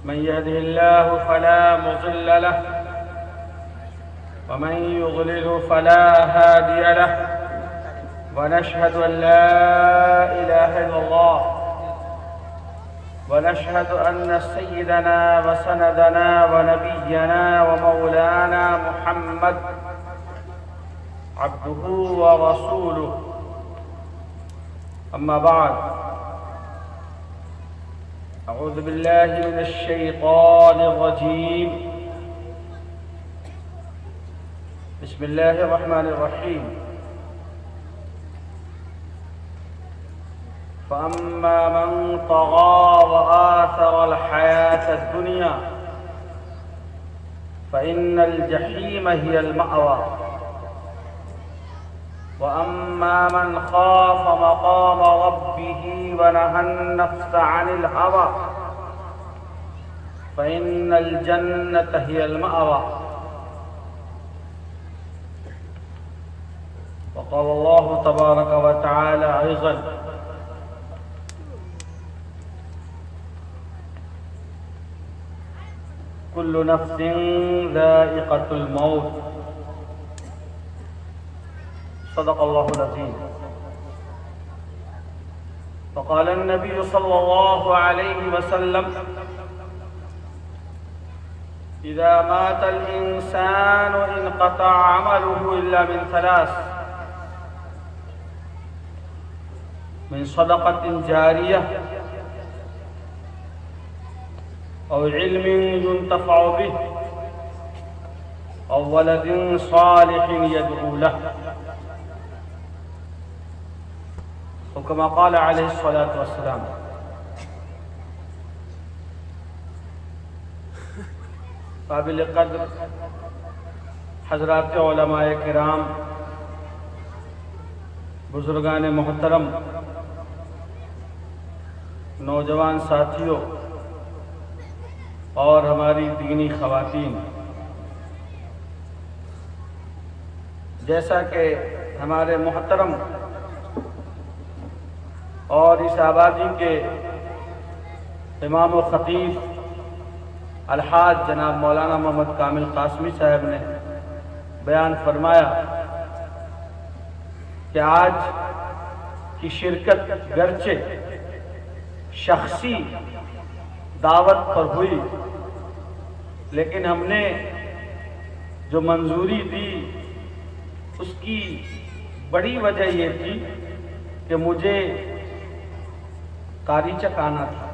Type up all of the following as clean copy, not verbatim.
من يهده الله فلا مضل له ومن يضلل فلا هادي له ونشهد أن لا إله إلا الله ونشهد أن سيدنا وسندنا ونبينا ومولانا محمد عبده ورسوله. أما بعد، أعوذ بالله من الشيطان الرجيم. بسم الله الرحمن الرحيم. فأما من طغى وآثر الحياة الدنيا فإن الجحيم هي المأوى، وأما من خاف مقام ربه ونهى النفس عن الهوى فإن الجنة هي المأوى. وقال الله تبارك وتعالى أيضا: كل نفس ذائقة الموت. صدق الله العظيم. وقال النبي صلى الله عليه وسلم: إذا مات الإنسان انقطع عمله إلا من ثلاث: من صدقة جارية أو علم ينتفع به أو ولد صالح يدعو له، وكما قال عليه الصلاة والسلام. قابل قدر حضرات علماء کرام، بزرگان محترم، نوجوان ساتھیوں اور ہماری دینی خواتین، جیسا کہ ہمارے محترم اور اس آبادی کے امام و خطیب الحاج جناب مولانا محمد کامل قاسمی صاحب نے بیان فرمایا کہ آج کی شرکت گرچہ شخصی دعوت پر ہوئی، لیکن ہم نے جو منظوری دی اس کی بڑی وجہ یہ تھی کہ مجھے قاری چک آنا تھا.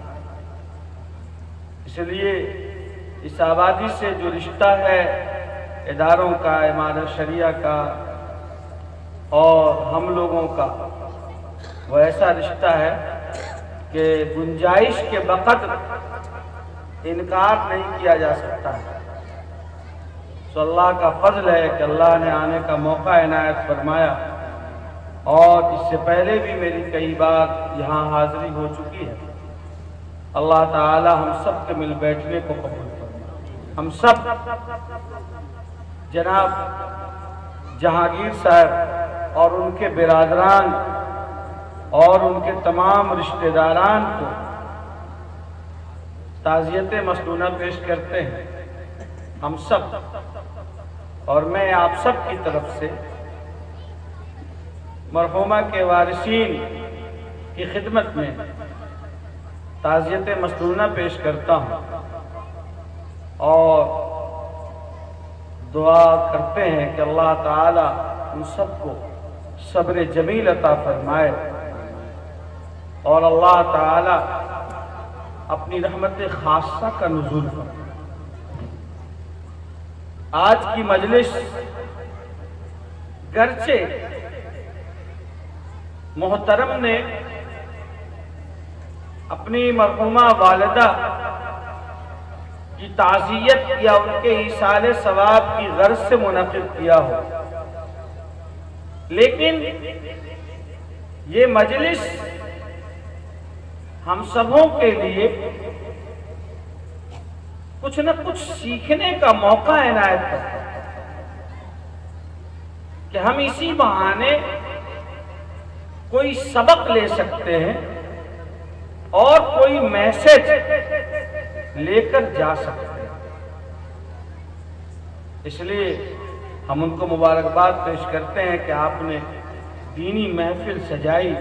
اس لیے اس آبادی سے جو رشتہ ہے اداروں کا، امارت شریعہ کا اور ہم لوگوں کا، وہ ایسا رشتہ ہے کہ گنجائش کے بقدر انکار نہیں کیا جا سکتا ہے. سو اللہ کا فضل ہے کہ اللہ نے آنے کا موقع عنایت فرمایا، اور اس سے پہلے بھی میری کئی بار یہاں حاضری ہو چکی ہے. اللہ تعالی ہم سب کے مل بیٹھنے کو قبول فرمائے. ہم سب جناب جہانگیر صاحب اور ان کے برادران اور ان کے تمام رشتہ داران کو تعزیت مسنونہ پیش کرتے ہیں. ہم سب اور میں آپ سب کی طرف سے مرحومہ کے وارثین کی خدمت میں تعزیت مسنونہ پیش کرتا ہوں اور دعا کرتے ہیں کہ اللہ تعالی ان سب کو صبر جمیل عطا فرمائے اور اللہ تعالی اپنی رحمت خاصہ کا نزول فرمائے. آج کی مجلس گرچہ محترم نے اپنی مرحومہ والدہ کی تعزیت یا ان کے ایصال ثواب کی غرض سے منعقد کیا ہو، لیکن یہ مجلس ہم سبوں کے لیے کچھ نہ کچھ سیکھنے کا موقع عنایت کرتا ہے کہ ہم اسی بہانے کوئی سبق لے سکتے ہیں اور کوئی میسج لے کر جا سکتے ہیں۔ اس لیے ہم ان کو مبارکباد پیش کرتے ہیں کہ آپ نے دینی محفل سجائی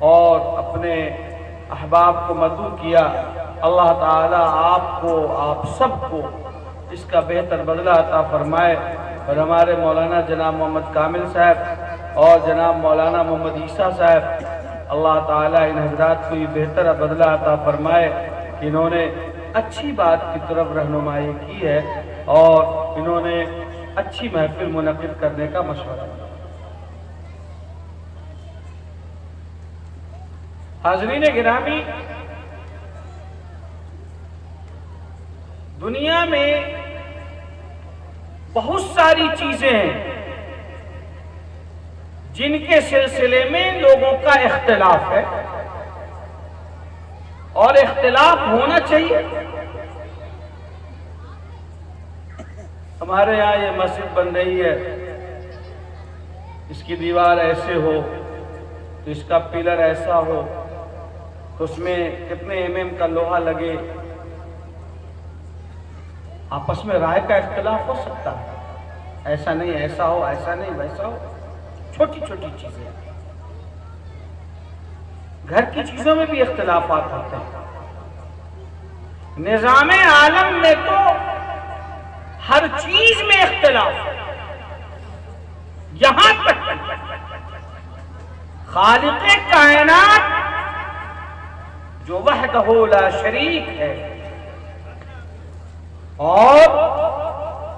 اور اپنے احباب کو مدعو کیا۔ اللہ تعالیٰ آپ کو، آپ سب کو اس کا بہتر بدلہ عطا فرمائے، اور ہمارے مولانا جناب محمد کامل صاحب اور جناب مولانا محمد عیسیٰ صاحب، اللہ تعالیٰ ان حضرات کو یہ بہتر بدلہ عطا فرمائے کہ انہوں نے اچھی بات کی طرف رہنمائی کی ہے اور انہوں نے اچھی محفل منعقد کرنے کا مشورہ دیا۔ حاضرین گرامی، دنیا میں بہت ساری چیزیں ہیں جن کے سلسلے میں لوگوں کا اختلاف ہے اور اختلاف ہونا چاہیے۔ ہمارے یہاں یہ مسجد بن رہی ہے، اس کی دیوار ایسے ہو تو اس کا پلر ایسا ہو تو اس میں کتنے mm کا لوہا لگے، آپس میں رائے کا اختلاف ہو سکتا ہے، ایسا نہیں ایسا ہو، ایسا نہیں ویسا ہو، چھوٹی چھوٹی چیزیں۔ گھر کی چیزوں میں بھی اختلافات ہوتے ہیں۔ نظام عالم میں تو ہر چیز میں اختلاف ہے، یہاں تک خالق کائنات جو وحدہ لا شریک ہے اور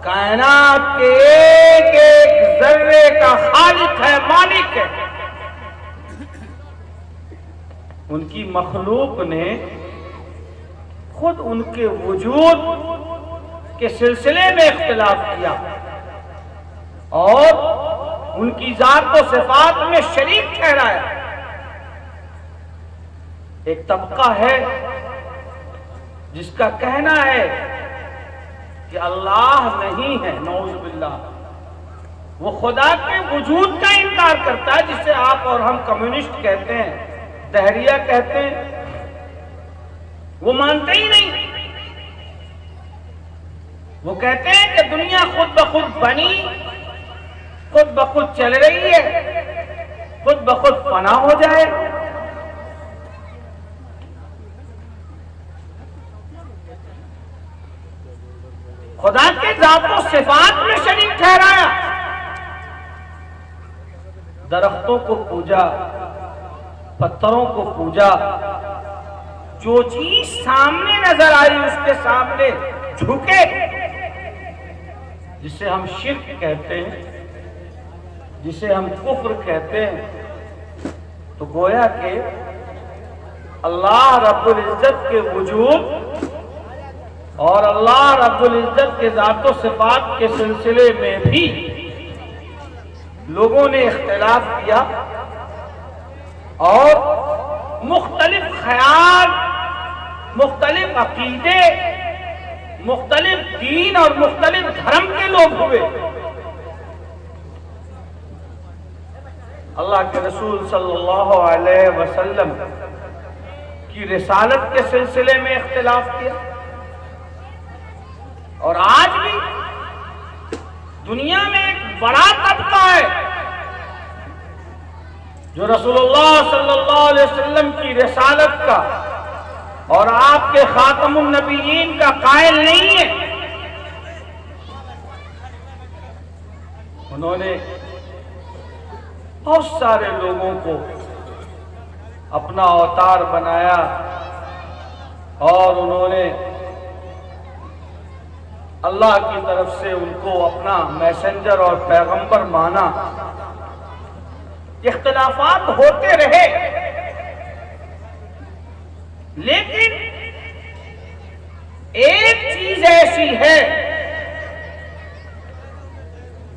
کائنات کے ایک ایک ذرے کا خالق ہے، مالک ہے، ان کی مخلوق نے خود ان کے وجود کے سلسلے میں اختلاف کیا اور ان کی ذات و صفات میں شریک ٹھہرایا۔ ایک طبقہ ہے جس کا کہنا ہے کہ اللہ نہیں ہے، نعوذ باللہ، وہ خدا کے وجود کا انکار کرتا ہے، جسے آپ اور ہم کمیونسٹ کہتے ہیں، دہریہ کہتے ہیں۔ وہ مانتے ہی نہیں، وہ کہتے ہیں کہ دنیا خود بخود بنی، خود بخود چل رہی ہے، خود بخود فنا ہو جائے۔ خدا کے ذات و صفات میں شریک ٹھہرایا، درختوں کو پوجا، پتھروں کو پوجا، جو چیز سامنے نظر آئی اس کے سامنے جھکے، جسے ہم شرک کہتے ہیں، جسے ہم کفر کہتے ہیں، تو گویا کہ اللہ رب العزت کے وجود اور اللہ رب العزت کے ذات و صفات کے سلسلے میں بھی لوگوں نے اختلاف کیا اور مختلف خیال، مختلف عقیدے، مختلف دین اور مختلف دھرم کے لوگ ہوئے۔ اللہ کے رسول صلی اللہ علیہ وسلم کی رسالت کے سلسلے میں اختلاف کیا، اور آج بھی دنیا میں ایک بڑا طبقہ ہے جو رسول اللہ صلی اللہ علیہ وسلم کی رسالت کا اور آپ کے خاتم النبیین کا قائل نہیں ہے۔ انہوں نے بہت سارے لوگوں کو اپنا اوتار بنایا اور انہوں نے اللہ کی طرف سے ان کو اپنا میسنجر اور پیغمبر مانا۔ اختلافات ہوتے رہے، لیکن ایک چیز ایسی ہے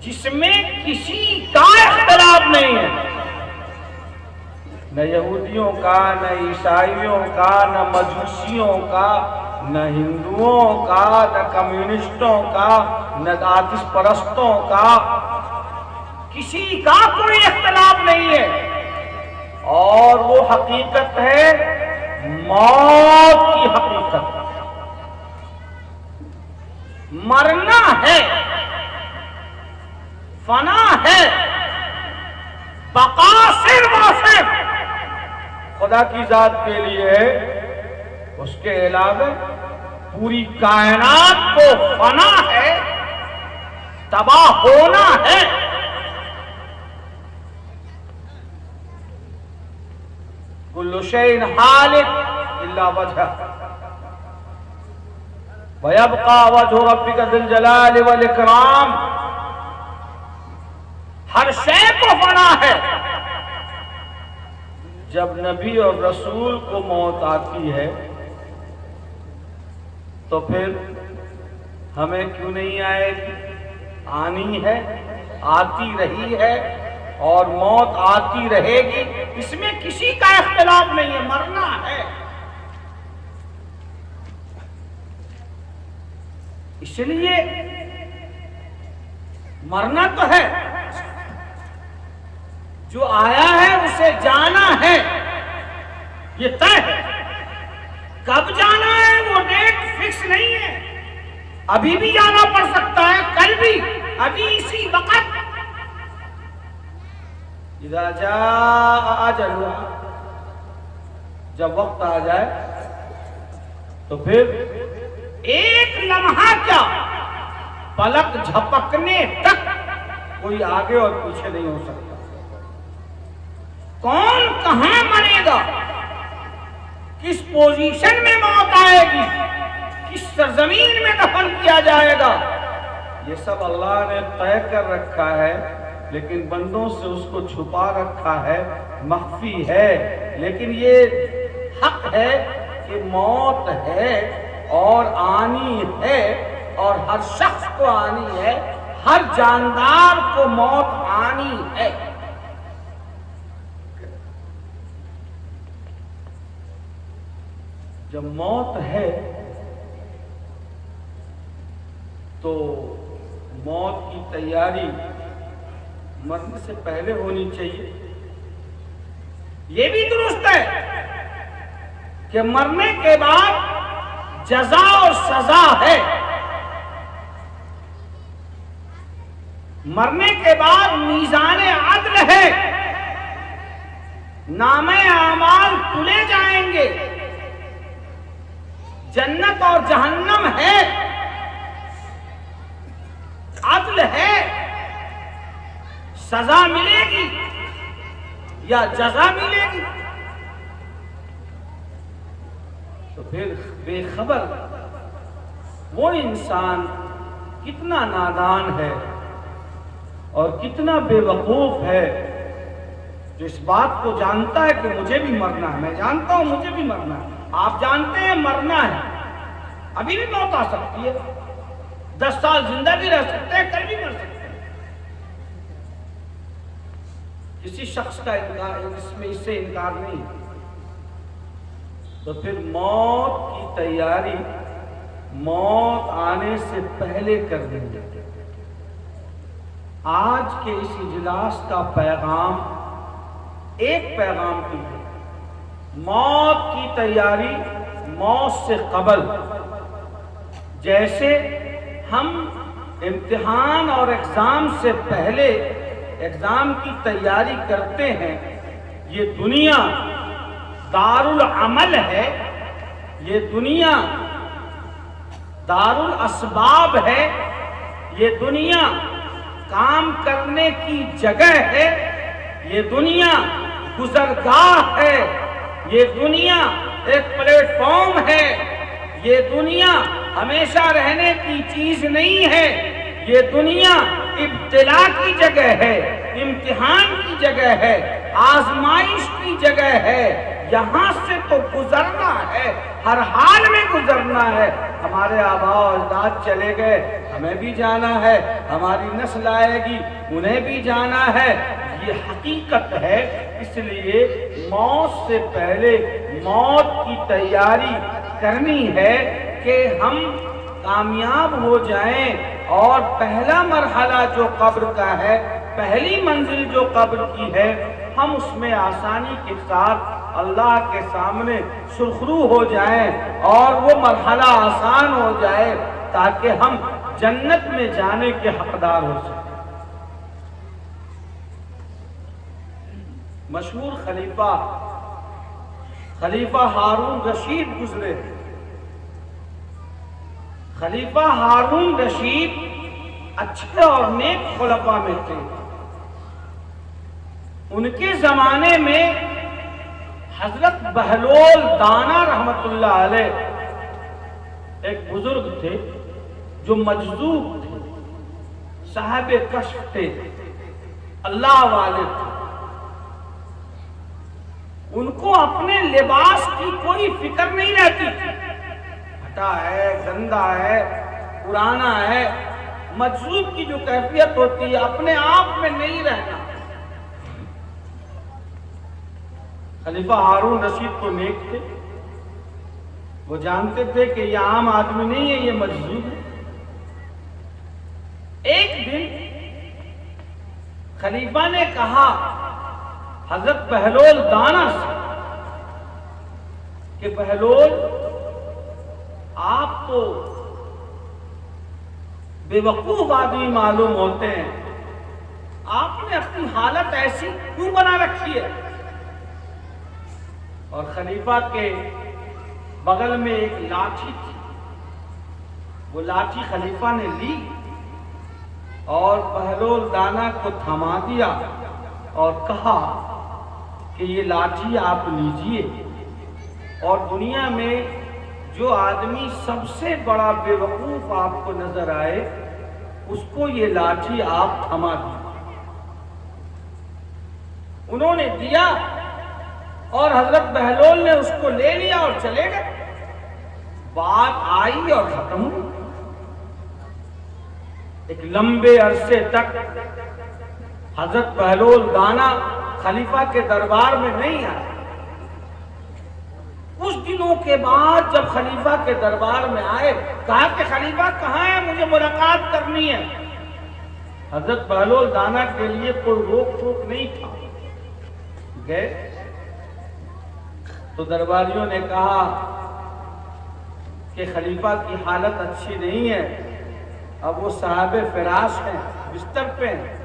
جس میں کسی کا اختلاف نہیں ہے، نہ یہودیوں کا، نہ عیسائیوں کا، نہ مجوسیوں کا، نہ ہندوؤں کا، نہ کمیونسٹوں کا، نہ آتش پرستوں کا، کسی کا کوئی اختلاف نہیں ہے، اور وہ حقیقت ہے موت کی حقیقت۔ خدا کی ذات کے لیے ہے، اس کے علاوہ پوری کائنات کو فنا ہے، تباہ ہونا ہے۔ کل شیء ہالک الا وجہہ وَيَبْقَى وَجْهُ رَبِّكَ ذُو الْجَلَالِ وَالْإِكْرَامِ۔ ہر شے کو فنا ہے۔ جب نبی اور رسول کو موت آتی ہے تو پھر ہمیں کیوں نہیں آئے گی؟ آنی ہے، آتی رہی ہے اور موت آتی رہے گی، اس میں کسی کا اختلاف نہیں ہے، مرنا ہے۔ اس لیے مرنا تو ہے، جو آیا ہے اسے جانا ہے، یہ طے ہے۔ کب جانا ہے وہ ڈیٹ فکس نہیں ہے، ابھی بھی جانا پڑ سکتا ہے، کل بھی، ابھی اسی وقت۔ اذا جاء اجلها، جب وقت آ جائے تو پھر ایک لمحہ کیا، پلک جھپکنے تک کوئی آگے اور پیچھے نہیں ہو سکتا۔ کون کہاں مرے گا، کس پوزیشن میں موت آئے گی، کس سرزمین میں دفن کیا جائے گا، یہ سب اللہ نے طے کر رکھا ہے، لیکن بندوں سے اس کو چھپا رکھا ہے، مخفی ہے۔ لیکن یہ حق ہے کہ موت ہے اور آنی ہے، اور ہر شخص کو آنی ہے، ہر جاندار کو موت آنی ہے۔ جب موت ہے تو موت کی تیاری مرنے سے پہلے ہونی چاہیے۔ یہ بھی درست ہے کہ مرنے کے بعد جزا اور سزا ہے، مرنے کے بعد میزان عدل ہے، نامے اعمال تلے جائیں گے، جنت اور جہنم ہے، عدل ہے، سزا ملے گی یا جزا ملے گی۔ تو پھر بے خبر وہ انسان کتنا نادان ہے اور کتنا بے وقوف ہے جو اس بات کو جانتا ہے کہ مجھے بھی مرنا ہے۔ میں جانتا ہوں مجھے بھی مرنا ہے، آپ جانتے ہیں مرنا ہے، ابھی بھی موت آ سکتی ہے، 10 سال زندہ بھی رہ سکتے ہیں، کل بھی مر سکتے ہیں۔ کسی شخص کا انکار اس سے انکار نہیں۔ تو پھر موت کی تیاری موت آنے سے پہلے کر دیں گے۔ آج کے اس اجلاس کا پیغام ایک پیغام کی ہے، موت کی تیاری موت سے قبل۔ جیسے ہم امتحان اور ایگزام سے پہلے ایگزام کی تیاری کرتے ہیں، یہ دنیا دارالعمل ہے، یہ دنیا دارالاسباب ہے، یہ دنیا کام کرنے کی جگہ ہے، یہ دنیا گزرگاہ ہے، یہ دنیا ایک پلیٹ فارم ہے، یہ دنیا ہمیشہ رہنے کی چیز نہیں ہے، یہ دنیا ابتلا کی جگہ ہے، امتحان کی جگہ ہے، آزمائش کی جگہ ہے۔ یہاں سے تو گزرنا ہے، ہر حال میں گزرنا ہے۔ ہمارے آباء و اجداد چلے گئے، ہمیں بھی جانا ہے، ہماری نسل آئے گی، انہیں بھی جانا ہے، یہ حقیقت ہے۔ اس لیے موت سے پہلے موت کی تیاری کرنی ہے کہ ہم کامیاب ہو جائیں، اور پہلا مرحلہ جو قبر کا ہے، پہلی منزل جو قبر کی ہے، ہم اس میں آسانی کے ساتھ اللہ کے سامنے سرخرو ہو جائیں اور وہ مرحلہ آسان ہو جائے، تاکہ ہم جنت میں جانے کے حقدار ہو سکیں۔ مشہور خلیفہ خلیفہ ہارون رشید گزرے۔ خلیفہ ہارون رشید اچھے اور نیک خلفاء میں تھے۔ ان کے زمانے میں حضرت بہلول دانا رحمت اللہ علیہ ایک بزرگ تھے جو مجذوب تھے، صاحب کشف تھے، اللہ والے تھے۔ ان کو اپنے لباس کی کوئی فکر نہیں رہتی تھی، پھٹا ہے، گندا ہے، پرانا ہے۔ مجذوب کی جو کیفیت ہوتی ہے اپنے آپ میں نہیں رہنا۔ خلیفہ ہارون رشید تو نیک تھے، وہ جانتے تھے کہ یہ عام آدمی نہیں ہے، یہ مجذوب ہے۔ ایک دن خلیفہ نے کہا حضرت بہلول دانا سے کہ بہلول آپ تو بے وقوف آدمی معلوم ہوتے ہیں، آپ نے اپنی حالت ایسی کیوں بنا رکھی ہے؟ اور خلیفہ کے بغل میں ایک لاٹھی تھی، وہ لاٹھی خلیفہ نے لی اور بہلول دانا کو تھما دیا اور کہا کہ یہ لاٹھی آپ لیجئے، اور دنیا میں جو آدمی سب سے بڑا بے وقوف آپ کو نظر آئے اس کو یہ لاٹھی آپ تھما دیجئے۔ انہوں نے دیا اور حضرت بہلول نے اس کو لے لیا اور چلے گئے۔ بات آئی اور ختم ہوئی۔ ایک لمبے عرصے تک حضرت بہلول دانا خلیفہ کے دربار میں نہیں آئے۔ کچھ دنوں کے بعد جب خلیفہ کے دربار میں آئے، کہا کہ خلیفہ کہاں ہے، مجھے ملاقات کرنی ہے۔ حضرت بہلول دانا کے لیے کوئی روک ٹوک نہیں تھا، گئے تو درباریوں نے کہا کہ خلیفہ کی حالت اچھی نہیں ہے، اب وہ صاحب فراش ہیں، بستر پہ ہیں،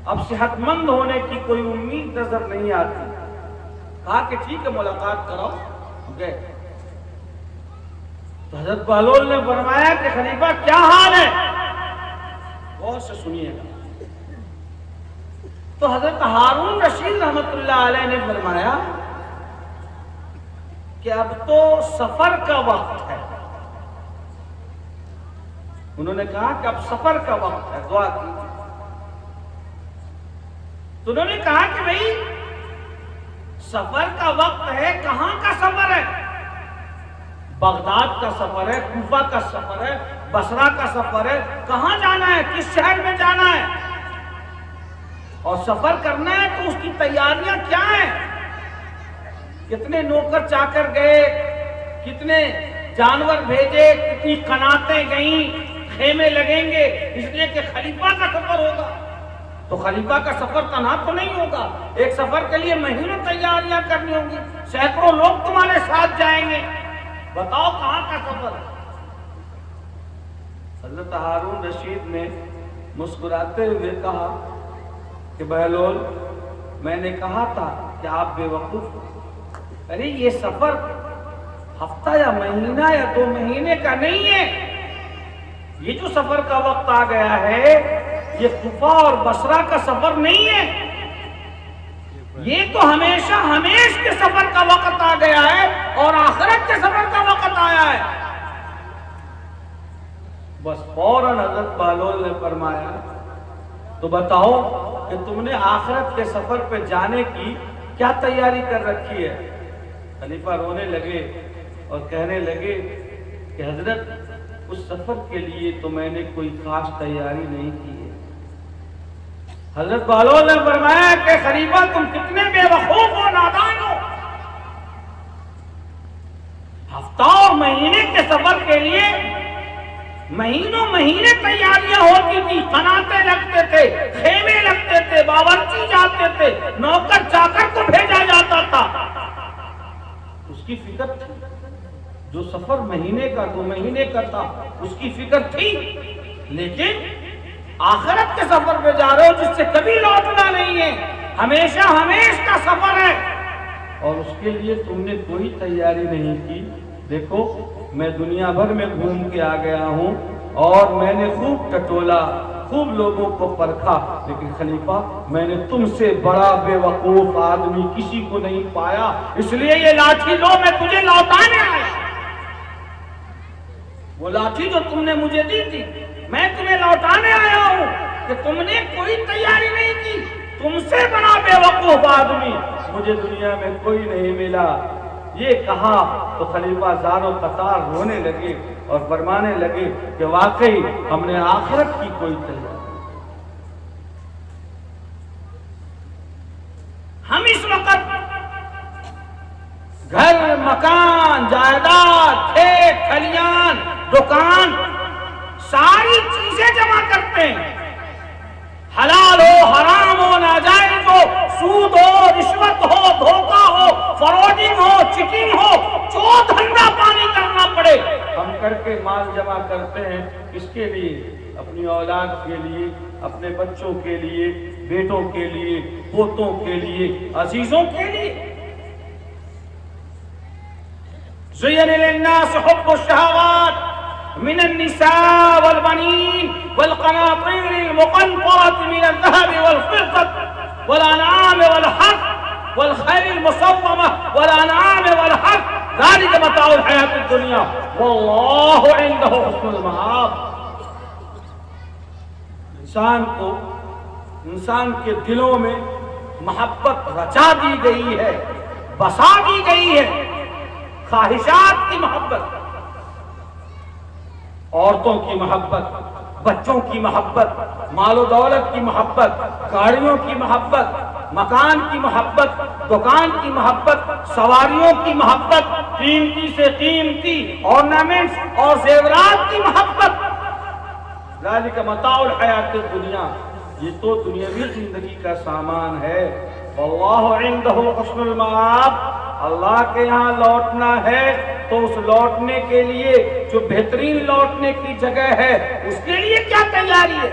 اب صحت مند ہونے کی کوئی امید نظر نہیں آتی۔ کہا کہ ٹھیک ہے ملاقات کراؤ، گئے تو حضرت بہلول نے فرمایا کہ خلیفہ کیا حال ہے، غور سے سنیے گا۔ تو حضرت ہارون رشید رحمت اللہ علیہ نے فرمایا کہ اب تو سفر کا وقت ہے۔ انہوں نے کہا کہ اب سفر کا وقت ہے، دعا کیجیے۔ تو انہوں نے کہا کہ بھئی سفر کا وقت ہے، کہاں کا سفر ہے؟ بغداد کا سفر ہے، کوفہ کا سفر ہے، بصرہ کا سفر ہے، کہاں جانا ہے، کس شہر میں جانا ہے؟ اور سفر کرنا ہے تو اس کی تیاریاں کیا ہیں؟ کتنے نوکر چاکر گئے، کتنے جانور بھیجے، کتنی قناتیں گئیں، خیمے لگیں گے، اس لیے کہ خلیفہ کا سفر ہوگا۔ تو خلیفہ کا سفر تنہا تو نہیں ہوگا، ایک سفر کے لیے مہینوں تیاریاں کرنی ہوں گی، سینکڑوں لوگ تمہارے ساتھ جائیں گے، بتاؤ کہاں کا سفر ہے؟ حضرت ہارون رشید نے مسکراتے ہوئے کہا کہ بہلول میں نے کہا تھا کہ آپ بے وقوف ہو، ارے یہ سفر ہفتہ یا مہینہ یا 2 مہینے کا نہیں ہے، یہ جو سفر کا وقت آ گیا ہے یہ کوفہ اور بصرہ کا سفر نہیں ہے، یہ تو ہمیشہ ہمیش کے سفر کا وقت آ گیا ہے اور آخرت کے سفر کا وقت آیا ہے۔ بس فوراً حضرت بہلول نے فرمایا تو بتاؤ کہ تم نے آخرت کے سفر پہ جانے کی کیا تیاری کر رکھی ہے؟ خلیفہ رونے لگے اور کہنے لگے کہ حضرت اس سفر کے لیے تو میں نے کوئی خاص تیاری نہیں کی ہے۔ حضرت بہلول نے فرمایا کہ خلیفہ تم کتنے بے وقوف ہو، نادان ہو، ہفتہ اور مہینے کے سفر کے لیے مہینوں مہینے تیاریاں ہوتی تھی، قناتیں لگتے تھے، خیمے لگتے تھے، باورچی جاتے تھے، نوکر چاکر کو بھیجا جاتا تھا، اس کی فکر تھی۔ جو سفر مہینے کا 2 مہینے کا تھا اس کی فکر تھی، لیکن آخرت کے سفر پہ جا رہے ہو جس سے کبھی لوٹنا نہیں ہے، ہمیشہ ہمیش کا سفر ہے، اور اس کے لیے تم نے کوئی تیاری نہیں کی. دیکھو میں دنیا بھر میں گھوم کے آ گیا ہوں اور میں نے خوب ٹٹولا، خوب لوگوں کو پرکھا، لیکن خلیفہ میں نے تم سے بڑا بے وقوف آدمی کسی کو نہیں پایا، اس لیے یہ لاٹھی لو، میں تجھے لوٹانے آیا. وہ لاٹھی جو تم نے مجھے دی تھی میں تمہیں لوٹانے آیا ہوں کہ تم نے کوئی تیاری نہیں کی. تم سے بڑا بے وقوف آدمی مجھے دنیا میں کوئی نہیں ملا. یہ کہا تو خلیفہ زار و قطار رونے لگے اور فرمانے لگے کہ واقعی ہم نے آخرت کی کوئی تیاری. ہم اس وقت گھر، مکان، جائیداد، کھیت کھلیان، دکان، ساری چیزیں جمع کرتے ہیں. حلال ہو، حرام ہو، ناجائز ہو، سود ہو، رشوت ہو، دھوکہ ہو، فراڈنگ ہو، چیٹنگ ہو، جو دھندا پانی کرنا پڑے ہم کر کے مال جمع کرتے ہیں. کس کے لیے؟ اپنی اولاد کے لیے، اپنے بچوں کے لیے، بیٹوں کے لیے، پوتوں کے لیے، عزیزوں کے لیے. زین للناس حب الشہوات من النساء والبنين والقناطير المقنطرة من الذهب والفضة والأنعام والحرث والخيل المصومة والأنعام والحرث ذلك متاع الحياة الدنيا والله عنده حسن المآب. انسان کے دلوں میں محبت رچا دی گئی ہے، بسا دی گئی ہے. خواہشات کی محبت، عورتوں کی محبت، بچوں کی محبت، مال و دولت کی محبت، گاڑیوں کی محبت، مکان کی محبت، دکان کی محبت، سواریوں کی محبت، قیمتی سے قیمتی ornaments اور زیورات کی محبت. ذالک متاع الحیات الدنیا، یہ تو دنیاوی زندگی کا سامان ہے. واللہ عندہ حسن المآب، اللہ کے یہاں لوٹنا ہے تو اس لوٹنے کے لیے جو بہترین لوٹنے کی جگہ ہے اس کے لیے کیا تیاری ہے؟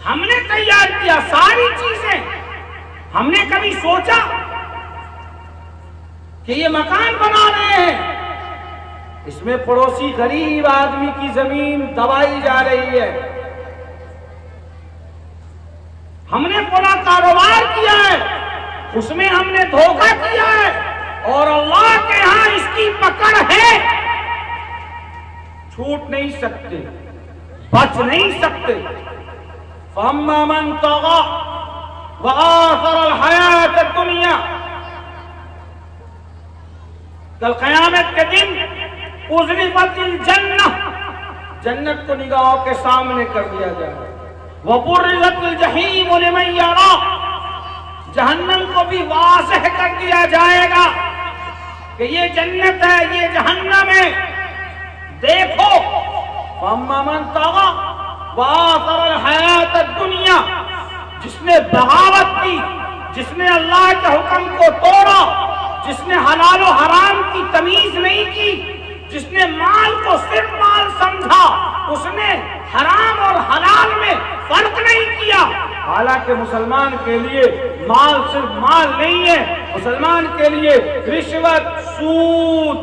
ہم نے تیار کیا ساری چیزیں. ہم نے کبھی سوچا کہ یہ مکان بنا رہے ہیں، اس میں پڑوسی غریب آدمی کی زمین دبائی جا رہی ہے. ہم نے پورا کاروبار کیا ہے، اس میں ہم نے دھوکہ کیا ہے اور اللہ کے ہاں اس کی پکڑ ہے. چھوٹ نہیں سکتے، بچ نہیں سکتے. فَأَمَّا مَنْ طَغَىٰ وَآثَرَ الْحَيَاةَ الدُّنْيَا، کل قیامت کے دن اُزْلِفَتِ الْجَنَّةُ، جنت کو نگاہوں کے سامنے کر دیا جائے. وَبُرِّزَتِ الْجَحِيمُ لِمَن يَرَىٰ، جہنم کو بھی واضح کر دیا جائے گا کہ یہ جنت ہے، یہ جہنم ہے، دیکھو. فَأَمَّا مَن طَغَىٰ وَآثَرَ الْحَيَاةَ الدُّنْيَا، جس نے بغاوت کی، جس نے اللہ کے حکم کو توڑا، جس نے حلال و حرام کی تمیز نہیں کی، جس نے مال کو صرف مال سمجھا، اس نے حرام اور حلال میں فرق نہیں کیا. حالانکہ مسلمان کے لیے مال صرف مال نہیں ہے، مسلمان کے لیے رشوت، سود،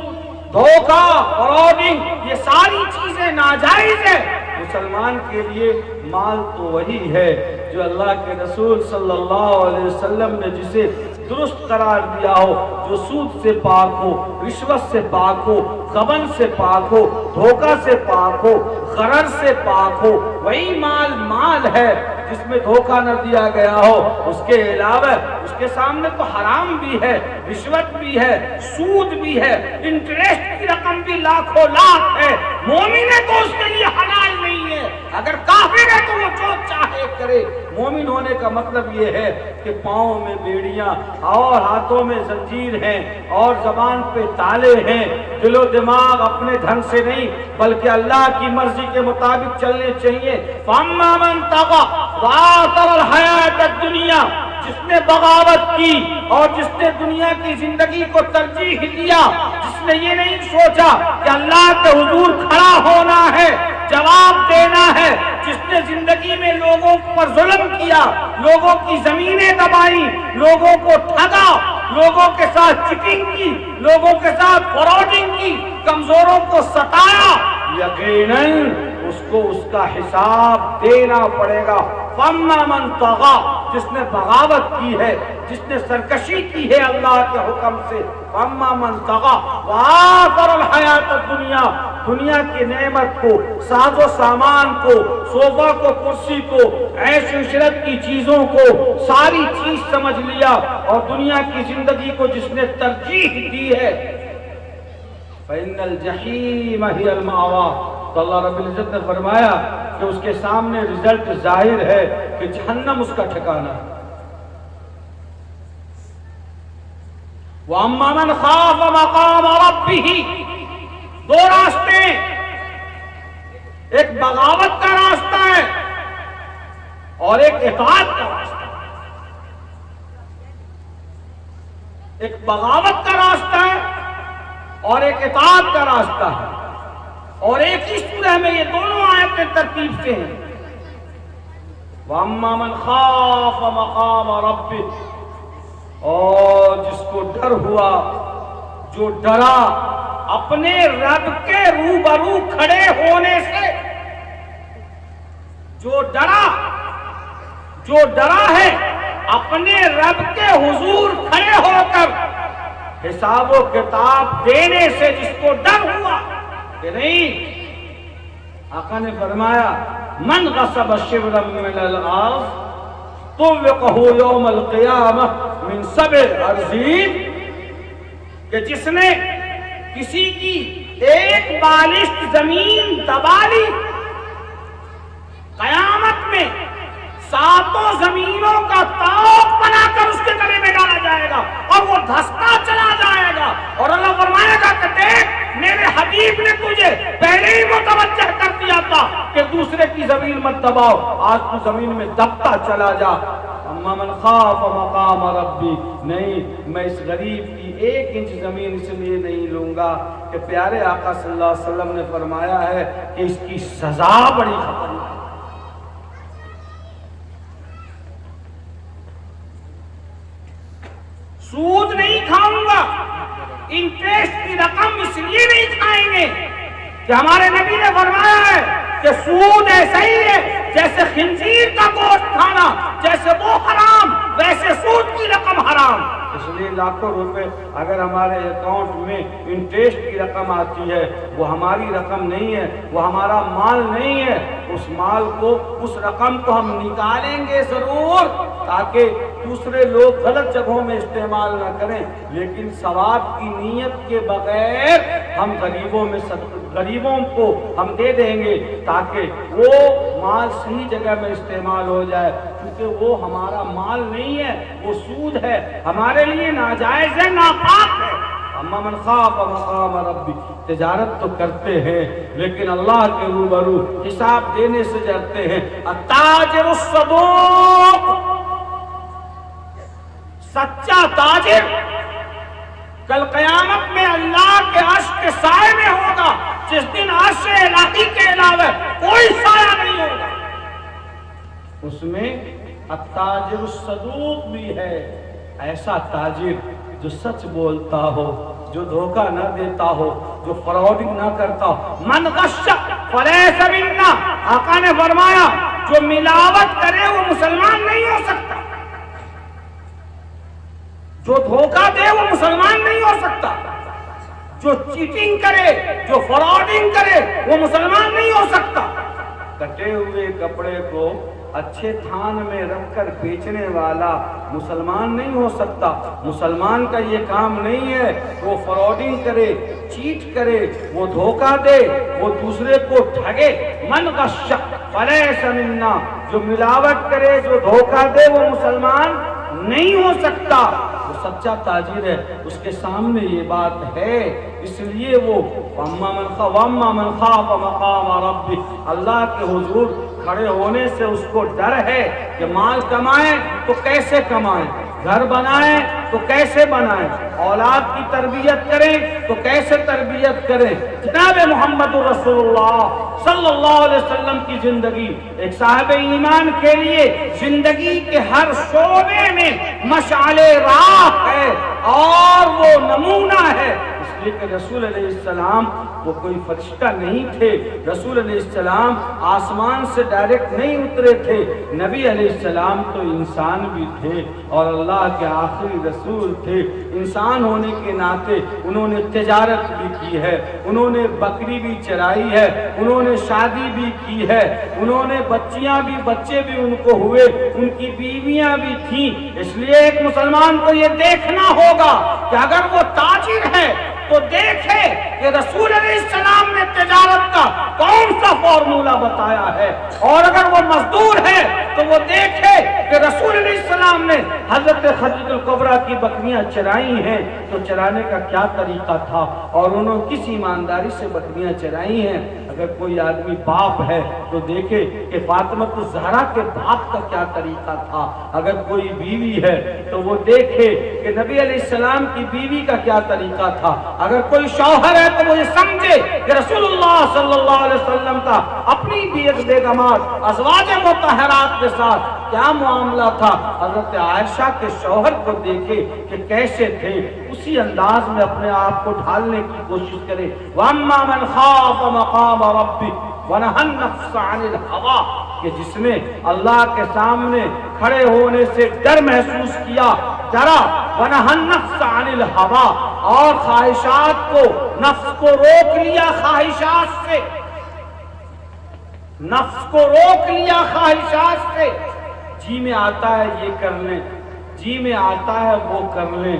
دھوکہ، فراڈنگ، یہ ساری چیزیں ناجائز ہے. مسلمان کے لیے مال تو وہی ہے جو اللہ کے رسول صلی اللہ علیہ وسلم نے جسے درست قرار دیا ہو، جو سود سے پاک ہو، رشوت سے پاک ہو، غبن سے پاک ہو، دھوکہ سے پاک ہو، غرر سے پاک ہو. وہی مال ہے جس میں دھوکہ نہ دیا گیا ہو. اس کے علاوہ اس کے سامنے تو حرام بھی ہے، رشوت بھی ہے، سود بھی ہے، انٹرسٹ کی رقم بھی لاکھوں لاکھ ہے. مومن ہے تو اس کے لیے حلال نہیں ہے. اگر کافر ہے تو وہ جو چاہے کرے. مومن ہونے کا مطلب یہ ہے کہ پاؤں میں بیڑیاں اور ہاتھوں میں زنجیر ہیں اور زبان پہ تالے ہیں. دل و دماغ اپنے ڈھنگ سے نہیں بلکہ اللہ کی مرضی کے مطابق چلنے چاہیے. فَأَمَّا مَن طَغَىٰ وَآثَرَ الْحَيَاةَ الدُّنْيَا، جس نے بغاوت کی اور جس نے دنیا کی زندگی کو ترجیح دیا، جس نے یہ نہیں سوچا کہ اللہ کے حضور کھڑا ہونا ہے، جواب دینا ہے، جس نے زندگی میں لوگوں پر ظلم کیا، لوگوں کی زمینیں دبائی، لوگوں کو ٹھگا، لوگوں کے ساتھ چیٹنگ کی، لوگوں کے ساتھ فراڈنگ کی، کمزوروں کو ستایا، یقیناً اس کو اس کا حساب دینا پڑے گا۔ فَأَمَّا مَنْ طَغَىٰ، جس نے بغاوت کی ہے، جس نے سرکشی کی ہے اللہ کے حکم سے، فَأَمَّا مَنْ طَغَىٰ وَآثَرَ الْحَيَاةَ الدُّنْيَا، دنیا کی نعمت کو، ساز و سامان کو، صوفہ کو، کرسی کو، عیش و عشرت کی چیزوں کو ساری چیز سمجھ لیا، اور دنیا کی زندگی کو جس نے ترجیح دی ہے، فَإِنَّ الْجَحِيمَ هِيَ الْمَأْوَىٰ، تو اللہ رب العزت نے فرمایا کہ اس کے سامنے رزلٹ ظاہر ہے کہ جہنم اس کا ٹھکانہ ہے۔ وَأَمَّا مَنْ خَافَ مَقَامَ رَبِّهِ، دو راستے، ایک بغاوت کا راستہ ہے اور ایک اطاعت کا راستہ ہے۔ ایک بغاوت کا راستہ ہے اور ایک اطاعت کا راستہ ہے، اور ایک ہی سورہ میں یہ دونوں آیتیں ترتیب سے ہیں۔ وَأَمَّا مَنْ خَافَ مَقَامَ رَبِّهِ، اور جس کو ڈر ہوا، جو ڈرا اپنے رب کے روبرو کھڑے ہونے سے، جو ڈرا ہے اپنے رب کے حضور کھڑے ہو کر حساب و کتاب دینے سے، جس کو ڈر ہوا کہ نہیں، آقا نے فرمایا من غصب شبرا من الارض طوقہ یوم القیامہ من 7 ارضین، کہ جس نے کسی کی ایک بالشت زمین دبا لی، قیامت میں 7 زمینوں کا طوق بنا کر اس کے گلے میں ڈالا جائے گا اور وہ دھستا چلا جائے گا، اور اللہ فرمائے گا کہ دیکھ میرے حبیب نے تجھے پہلے ہی متوجہ کر دیا تھا کہ دوسرے کی زمین مت دباؤ، آج تو زمین میں دبتا چلا جا۔ اما من خاف مقام ربی، نہیں، میں اس غریب کی 1 انچ زمین اس لیے نہیں لوں گا کہ پیارے آقا صلی اللہ علیہ وسلم نے فرمایا ہے کہ اس کی سزا بڑی خطرناک ہے۔ سود نہیں کھاؤں گا، انٹرسٹ کی رقم اس لیے نہیں کھائیں گے کہ ہمارے نبی نے فرمایا ہے کہ سود ایسا ہی ہے جیسے خنزیر کا گوشت کھانا، جیسے وہ حرام ویسے سود کی رقم حرام۔ اس لیے لاکھوں روپے اگر ہمارے اکاؤنٹ میں انٹرسٹ کی رقم آتی ہے، وہ ہماری رقم نہیں ہے، وہ ہمارا مال نہیں ہے، اس مال کو، اس رقم کو ہم نکالیں گے ضرور تاکہ دوسرے لوگ غلط جگہوں میں استعمال نہ کریں، لیکن ثواب کی نیت کے بغیر ہم غریبوں کو ہم دے دیں گے تاکہ وہ مال صحیح جگہ میں استعمال ہو جائے، کیونکہ وہ ہمارا مال نہیں ہے، وہ سود ہے، ہمارے لیے ناجائز ہے، ناپاک ہے۔ اما من خاف مقام ربی، تجارت تو کرتے ہیں لیکن اللہ کے روبرو حساب دینے سے ڈرتے ہیں۔ التاجر الصدوق، سچا تاجر کل قیامت میں اللہ کے عرش کے سائے میں ہوگا، جس دن عرش الہی کے علاوہ کوئی سایہ نہیں ہوگا۔ اس میں التاجر الصدوق بھی ہے، ایسا تاجر جو سچ بولتا ہو، جو دھوکہ نہ دیتا ہو، جو فراڈنگ نہ کرتا ہو۔ من غش فلیس منا، آقا نے فرمایا جو ملاوٹ کرے وہ مسلمان نہیں ہو سکتا، جو دھوکہ دے وہ مسلمان نہیں ہو سکتا، جو چیٹنگ کرے، جو فراڈنگ کرے وہ مسلمان نہیں ہو سکتا۔ کٹے ہوئے کپڑے کو اچھے تھان میں رکھ کر بیچنے والا مسلمان نہیں ہو سکتا۔ مسلمان کا یہ کام نہیں ہے وہ فراڈنگ کرے، چیٹ کرے، وہ دھوکہ دے، وہ دوسرے کو ٹھگے۔ من غش فلیس منا، جو ملاوٹ کرے، جو دھوکہ دے وہ مسلمان نہیں ہو سکتا۔ وہ سچا تاجر ہے، اس کے سامنے یہ بات ہے، اس لیے وہ وَأَمَّا مَنْ خَافَ مَقَامَ رَبِّهِ، اللہ کے حضور کھڑے ہونے سے اس کو ڈر ہے کہ مال کمائیں تو کیسے کمائیں، گھر بنائیں تو کیسے بنائیں، اولاد کی تربیت کریں تو کیسے تربیت کریں۔ جناب محمد رسول اللہ صلی اللہ علیہ وسلم کی زندگی ایک صاحب ایمان کے لیے زندگی کے ہر شعبے میں مشعل راہ ہے اور وہ نمونہ ہے، اس لیے کہ رسول علیہ السلام وہ کوئی فرشتہ نہیں تھے، رسول علیہ السلام آسمان سے ڈائریکٹ نہیں اترے تھے، نبی علیہ السلام تو انسان بھی تھے اور اللہ کے آخری رسول تھے۔ انسان ہونے کے ناطے انہوں نے تجارت بھی کی ہے، انہوں نے بکری بھی چرائی ہے، انہوں نے شادی بھی کی ہے، انہوں نے بچیاں بھی، بچے بھی ان کو ہوئے، ان کی بیویاں بھی تھیں۔ اس لیے ایک مسلمان کو یہ دیکھنا ہوگا کہ اگر وہ تاجر ہے تو دیکھے کہ رسول علیہ السلام نے تجارت کا کون سا فارمولہ بتایا ہے، اور اگر وہ مزدور ہے تو وہ دیکھے کہ رسول علیہ السلام نے حضرت خدیجہ الکبریٰ کی بکریاں چرائی ہیں تو چرانے کا کیا طریقہ تھا اور انہوں نے کس ایمانداری سے بکریاں چرائی ہیں۔ اگر کوئی آدمی باپ ہے تو دیکھے کہ فاطمہ الزہرا کے باپ کا کیا طریقہ تھا، اگر کوئی بیوی ہے تو وہ دیکھے کہ نبی علیہ السلام کی بیوی کا کیا طریقہ تھا، اگر کوئی شوہر ہے تو وہ یہ سمجھے کہ رسول اللہ صلی اللہ علیہ وسلم کا اپنی بیگمات ازواج مطہرات کے ساتھ کیا معاملہ تھا، حضرت عائشہ کے شوہر کو دیکھے کہ کیسے تھے، اسی انداز میں اپنے آپ کو ڈھالنے کی کوشش کرے۔ وَأَمَّا مَنْ خَافَ مَقَامَ رَبِّهِ وَنَهَى النَّفْسَ عَنِ الْهَوَىٰ، کہ جس نے اللہ کے سامنے کھڑے ہونے سے ڈر محسوس کیا، ڈرا، وَنَهَى النَّفْسَ عَنِ الْهَوَىٰ، اور خواہشات کو، نفس کو روک لیا خواہشات سے، نفس کو روک لیا خواہشات سے۔ جی میں آتا ہے یہ کر لیں، جی میں آتا ہے وہ کر لیں،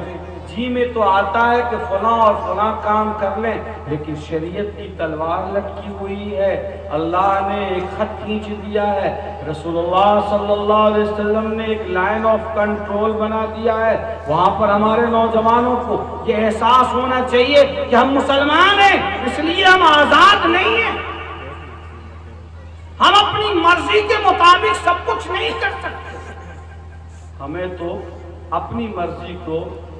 جی میں تو آتا ہے کہ فلاں اور فلاں کام کر لیں، لیکن شریعت کی تلوار لٹکی ہوئی ہے، اللہ نے ایک خط کھینچ دیا ہے، رسول اللہ صلی اللہ علیہ وسلم نے ایک لائن آف کنٹرول بنا دیا ہے۔ وہاں پر ہمارے نوجوانوں کو یہ احساس ہونا چاہیے کہ ہم مسلمان ہیں، اس لیے ہم آزاد نہیں ہیں، ہم اپنی مرضی کے مطابق سب کچھ نہیں کر سکتے، ہمیں تو اپنی مرضی کو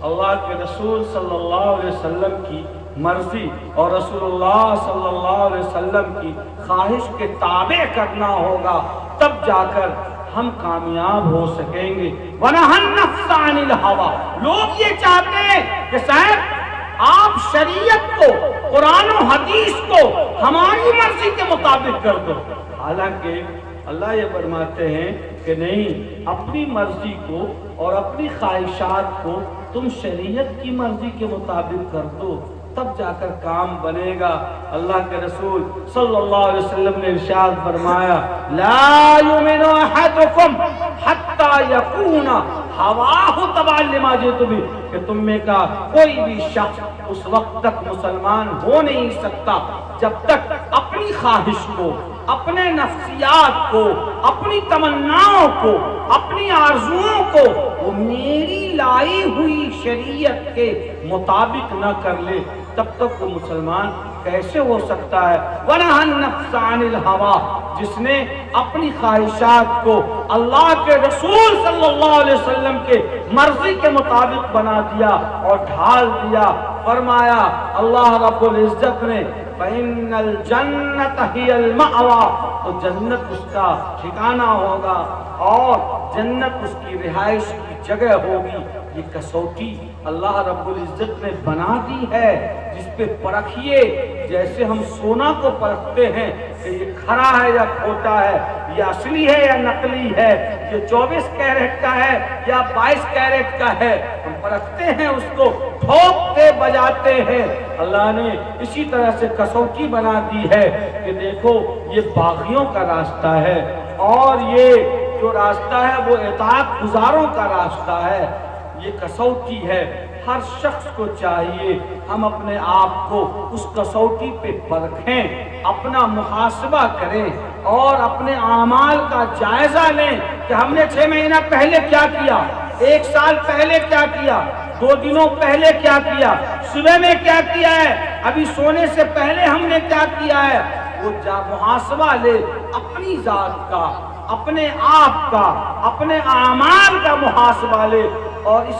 اللہ کے رسول صلی اللہ علیہ وسلم کی مرضی اور رسول اللہ صلی اللہ علیہ وسلم کی خواہش کے تابع کرنا ہوگا، تب جا کر ہم کامیاب ہو سکیں گے۔ وَنَهَى النَّفْسَ عَنِ الْهَوَىٰ، لوگ یہ چاہتے ہیں کہ صاحب آپ شریعت کو، قرآن و حدیث کو ہماری مرضی کے مطابق کر دو، حالانکہ اللہ یہ فرماتے ہیں کہ نہیں، اپنی مرضی کو اور اپنی خواہشات کو تم شریعت کی مرضی کے مطابق کر دو، تب جا کر کام بنے گا۔ اللہ کے رسول صلی اللہ علیہ وسلم نے ارشاد فرمایا، لا یؤمن احدکم حتی یکون ہواہ تبعا لما جئت بہ، کہ تم میں کا کوئی بھی شخص اس وقت تک مسلمان ہو نہیں سکتا جب تک اپنی خواہش کو، اپنے نفسیات کو، اپنی تمناؤں کو، اپنی آرزوؤں کو وہ میری لائی ہوئی شریعت کے مطابق نہ کر لے، تب تک وہ مسلمان کیسے ہو سکتا ہے۔ وَنَهَى النَّفْسَ عَنِ الْهَوَىٰ، جس نے اپنی خواہشات کو اللہ کے رسول صلی اللہ علیہ وسلم کے مرضی کے مطابق بنا دیا اور ڈھال دیا، فرمایا اللہ رب العزت نے فَإِنَّ الْجَنَّةَ هِيَ الْمَأْوَىٰ، تو جنت اس کا ٹھکانہ ہوگا اور جنت اس کی رہائش کی جگہ ہوگی۔ یہ کسوٹی اللہ رب العزت نے بنا دی ہے، جس پہ پرکھیے جیسے ہم سونا کو پرکھتے ہیں کہ یہ کھرا ہے یا کھوٹا ہے، یہ اصلی ہے یا نقلی ہے، یہ 24 کیرٹ کا ہے یا 22 کیرٹ کا ہے، ہم پرکھتے ہیں، اس کو ٹھوکتے بجاتے ہیں۔ اللہ نے اسی طرح سے کسوٹی بنا دی ہے کہ دیکھو یہ باغیوں کا راستہ ہے اور یہ جو راستہ ہے وہ اطاعت گزاروں کا راستہ ہے، یہ کسوٹی ہے۔ ہر شخص کو چاہیے ہم اپنے آپ کو اس کسوٹی پہ پرکھیں، اپنا محاسبہ کریں اور اپنے اعمال کا جائزہ لیں کہ ہم نے 6 مہینہ پہلے کیا کیا، 1 سال پہلے کیا کیا، 2 دنوں پہلے کیا کیا، صبح میں کیا کیا ہے، ابھی سونے سے پہلے ہم نے کیا کیا ہے۔ وہ محاسبہ لے اپنی ذات کا، اپنے آپ کا، اپنے اعمال کا محاسبہ لے، اور اس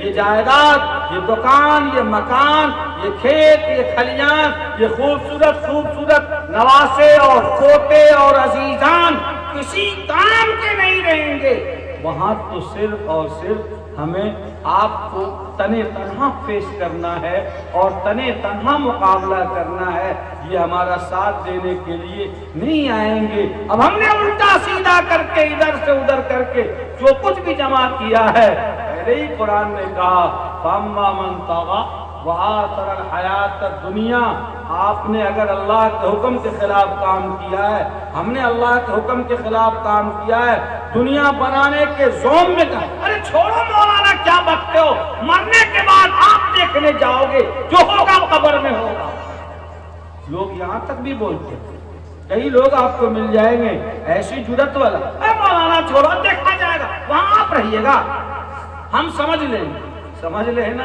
یہ جائیداد، یہ دکان، یہ مکان، یہ کھیت، یہ کھلیان، یہ خوبصورت خوبصورت نواسے اور پوتے اور عزیزان کسی کام کے نہیں رہیں گے۔ وہاں تو صرف اور صرف ہمیں آپ کو تنے تنہا فیس کرنا ہے اور تنے تنہا مقابلہ کرنا ہے۔ یہ ہمارا ساتھ دینے کے لیے نہیں آئیں گے۔ اب ہم نے الٹا سیدھا کر کے ادھر سے ادھر کر کے جو کچھ بھی جمع کیا ہے، پہلے ہی قرآن نے کہا فَأَمَّا مَنْ طَغَىٰ وَآثَرَ الْحَيَاةَ الدُّنْيَا۔ آپ نے اگر اللہ کے حکم کے خلاف کام کیا ہے، ہم نے اللہ کے حکم کے خلاف کام کیا ہے، دنیا بنانے کے زوم میں کہا ارے چھوڑو مولانا کیا بکتے ہو، مرنے کے بعد آپ دیکھنے جاؤ گے، جو ہوگا قبر میں ہوگا۔ لوگ یہاں تک بھی بولتے ہیں، کئی لوگ آپ کو مل جائیں گے ایسی جرت والا، اے مولانا چھوڑو دیکھا جائے گا، وہاں آپ رہیے گا، ہم سمجھ لیں گے۔ سمجھ لیں نا،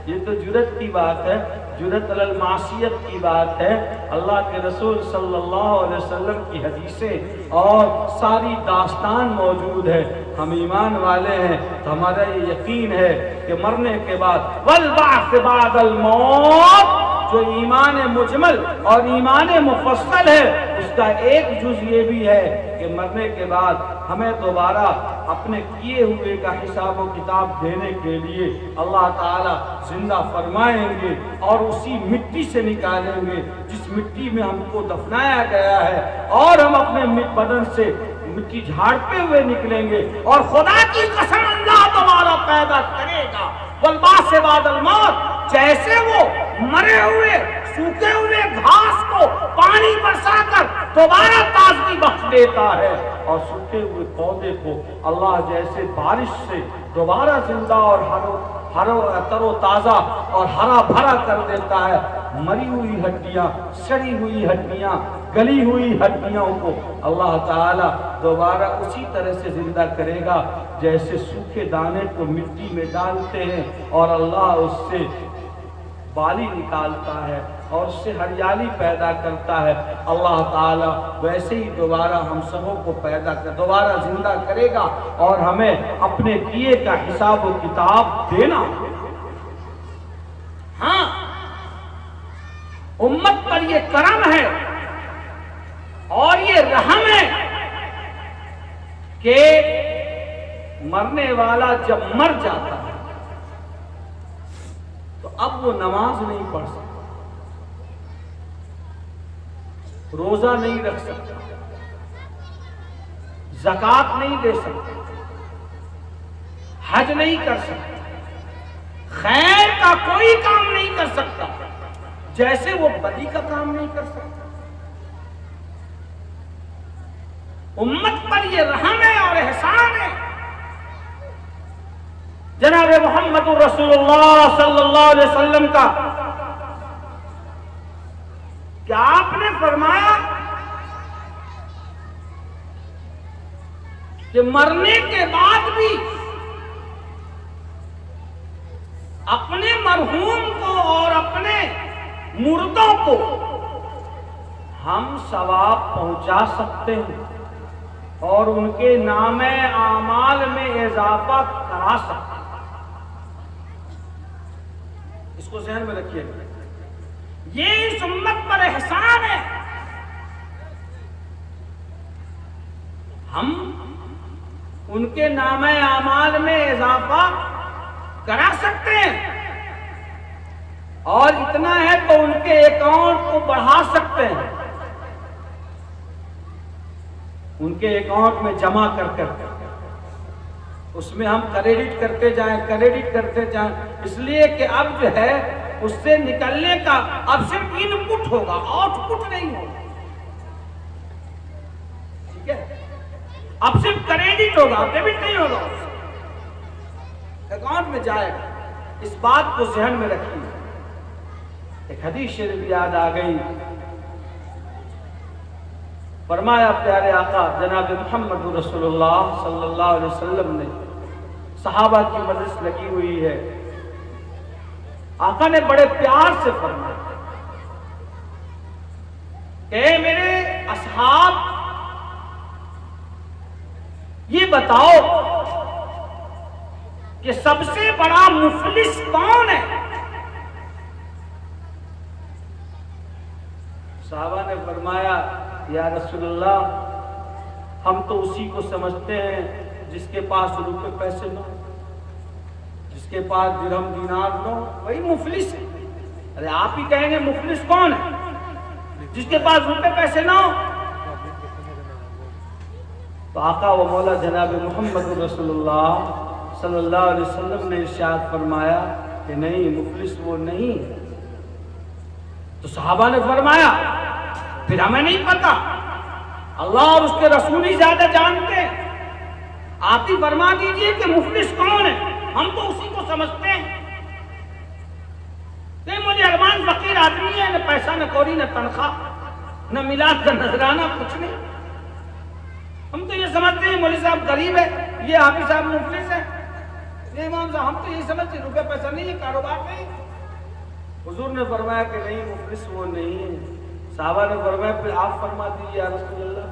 یہ تو جرت کی بات ہے، جرت علی المعصیت کی بات ہے۔ اللہ کے رسول صلی اللہ علیہ وسلم کی حدیثیں اور ساری داستان موجود ہے۔ ہم ایمان والے ہیں تو ہمارا یہ یقین ہے کہ مرنے کے بعد والبعث بعد الموت، جو ایمان مجمل اور ایمان مفصل ہے، اس کا ایک جز یہ بھی ہے کہ مرنے کے بعد ہمیں دوبارہ اپنے کیے ہوئے کا حساب و کتاب دینے کے لیے اللہ تعالی زندہ فرمائیں گے اور اسی مٹی سے نکالیں گے جس مٹی میں ہم کو دفنایا گیا ہے، اور ہم اپنے بدن سے مٹی جھاڑتے ہوئے نکلیں گے، اور خدا کی قسم اللہ دوبارہ پیدا کرے گا۔ والبعث بعد الموت، جیسے وہ مرے ہوئے سوکھے ہوئے گھاس کو پانی برسا کر دوبارہ تازگی بخش دیتا ہے، اور سوکھے ہوئے پودے کو اللہ جیسے بارش سے دوبارہ زندہ اور تر و تازہ اور ہرا بھرا کر دیتا ہے، مری ہوئی ہڈیاں، سڑی ہوئی ہڈیاں، گلی ہوئی ہڈیوں کو اللہ تعالی دوبارہ اسی طرح سے زندہ کرے گا جیسے سوکھے دانے کو مٹی میں ڈالتے ہیں اور اللہ اس سے بالی نکالتا ہے اور اس سے ہریالی پیدا کرتا ہے۔ اللہ تعالیٰ ویسے ہی دوبارہ ہم سبوں کو دوبارہ زندہ کرے گا اور ہمیں اپنے کیے کا حساب و کتاب دینا۔ ہاں، امت پر یہ کرم ہے اور یہ رحم ہے کہ مرنے والا جب مر جاتا ہے تو اب وہ نماز نہیں پڑھ سکتا، روزہ نہیں رکھ سکتا، زکوٰۃ نہیں دے سکتا، حج نہیں کر سکتا، خیر کا کوئی کام نہیں کر سکتا، جیسے وہ بدی کا کام نہیں کر سکتا۔ امت پر یہ رحم ہے اور احسان ہے جناب محمد رسول اللہ صلی اللہ علیہ وسلم کا کہ آپ نے فرمایا کہ مرنے کے بعد بھی اپنے مرحوم کو اور اپنے مردوں کو ہم ثواب پہنچا سکتے ہیں اور ان کے نام اعمال میں اضافہ کرا سکتے ہیں۔ اس کو ذہن میں رکھیے، یہ اس امت پر احسان ہے۔ ہم ان کے نام اعمال میں اضافہ کرا سکتے ہیں اور اتنا ہے تو ان کے اکاؤنٹ کو بڑھا سکتے ہیں، ان کے اکاؤنٹ میں جمع کر اس میں ہم کریڈٹ کرتے جائیں، اس لیے کہ اب جو ہے اس سے نکلنے کا اب صرف ان پٹ ہوگا، آؤٹ پٹ نہیں ہوگا، ٹھیک ہے؟ اب صرف کریڈٹ ہوگا، ڈیبٹ نہیں ہوگا، اکاؤنٹ میں جائے گا۔ اس بات کو ذہن میں رکھیے۔ ایک حدیث شریف یاد آ گئی، فرمایا پیارے آقا جناب محمد رسول اللہ صلی اللہ علیہ وسلم نے، صحابہ کی مجلس لگی ہوئی ہے، آقا نے بڑے پیار سے فرمایا کہ میرے اصحاب یہ بتاؤ کہ سب سے بڑا مفلس کون ہے؟ صحابہ نے فرمایا یا رسول اللہ ہم تو اسی کو سمجھتے ہیں جس کے پاس روپے پیسے نہ ہو، جس کے پاس درہم دینار نہ ہو، وہی مفلس ہے۔ ارے آپ ہی کہیں گے مفلس کون ہے؟ جس کے پاس روپے پیسے نہ ہو۔ تو آقا و مولا جناب محمد رسول اللہ صلی اللہ علیہ وسلم نے ارشاد فرمایا کہ نہیں، مفلس وہ نہیں ہے۔ تو صحابہ نے فرمایا پھر ہمیں نہیں پتا، اللہ اور اس کے رسول ہی زیادہ جانتے ہیں، آپ ہی فرما دیجئے کہ مفلس کون ہے، ہم تو اسی کو سمجھتے ہیں۔ نہیں، مجھے ارمان فقیر آدمی ہے، نہ پیسہ نہ کوری نہ تنخواہ نہ میلاد کا نذرانہ، کچھ نہیں۔ ہم تو یہ سمجھتے ہیں مولوی صاحب غریب ہے، یہ حافظ صاحب مفلس ہے، یہ امام صاحب، ہم تو یہ سمجھتے ہیں روپے پیسہ نہیں ہے، کاروبار نہیں۔ حضور نے فرمایا کہ نہیں، مفلس وہ نہیں ہے۔ صحابہ نے فرمایا پھر آپ فرما دیجیے یا رسول اللہ۔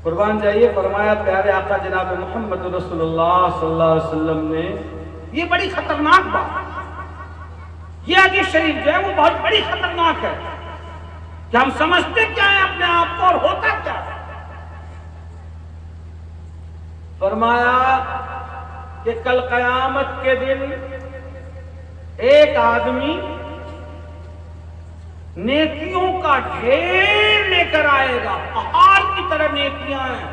قربان جائیے، فرمایا پیارے آقا جناب محمد رسول اللہ صلی اللہ علیہ وسلم نے یہ بڑی خطرناک بات، یہ حدیث شریف جو ہے وہ بہت بڑی خطرناک ہے کہ ہم سمجھتے کیا ہیں اپنے آپ کو اور ہوتا کیا ہے۔ فرمایا کہ کل قیامت کے دن ایک آدمی نیکیوں کا ڈھیر لے کر آئے گا، پہاڑ کی طرح نیکیاں ہیں،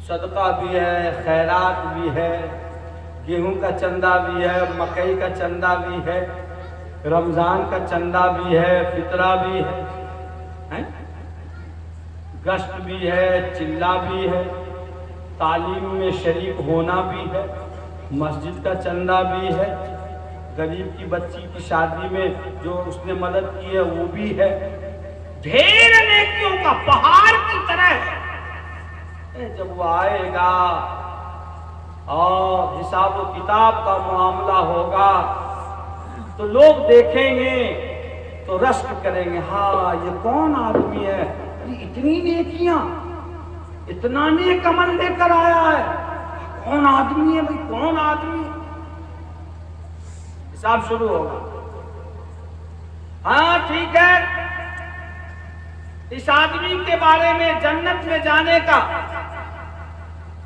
صدقہ بھی ہے، خیرات بھی ہے، گیہوں کا چندہ بھی ہے، مکئی کا چندہ بھی ہے، رمضان کا چندہ بھی ہے، فطرہ بھی ہے، گشت بھی ہے، چلہ بھی ہے، تعلیم میں شریک ہونا بھی ہے، مسجد کا چندہ بھی ہے، غریب کی بچی کی شادی میں جو اس نے مدد کی ہے وہ بھی ہے، ڈھیر نیکیوں کا پہاڑ کی طرح ہے۔ جب وہ آئے گا اور حساب و کتاب کا معاملہ ہوگا تو لوگ دیکھیں گے تو رشک کریں گے، ہاں یہ کون آدمی ہے، اتنی نیکیاں، اتنا نیک عمل لے کر آیا ہے، کون آدمی ہے بھائی، کون آدمی ہے؟ حساب شروع ہوگا۔ ہاں ٹھیک ہے، اس آدمی کے بارے میں جنت میں جانے کا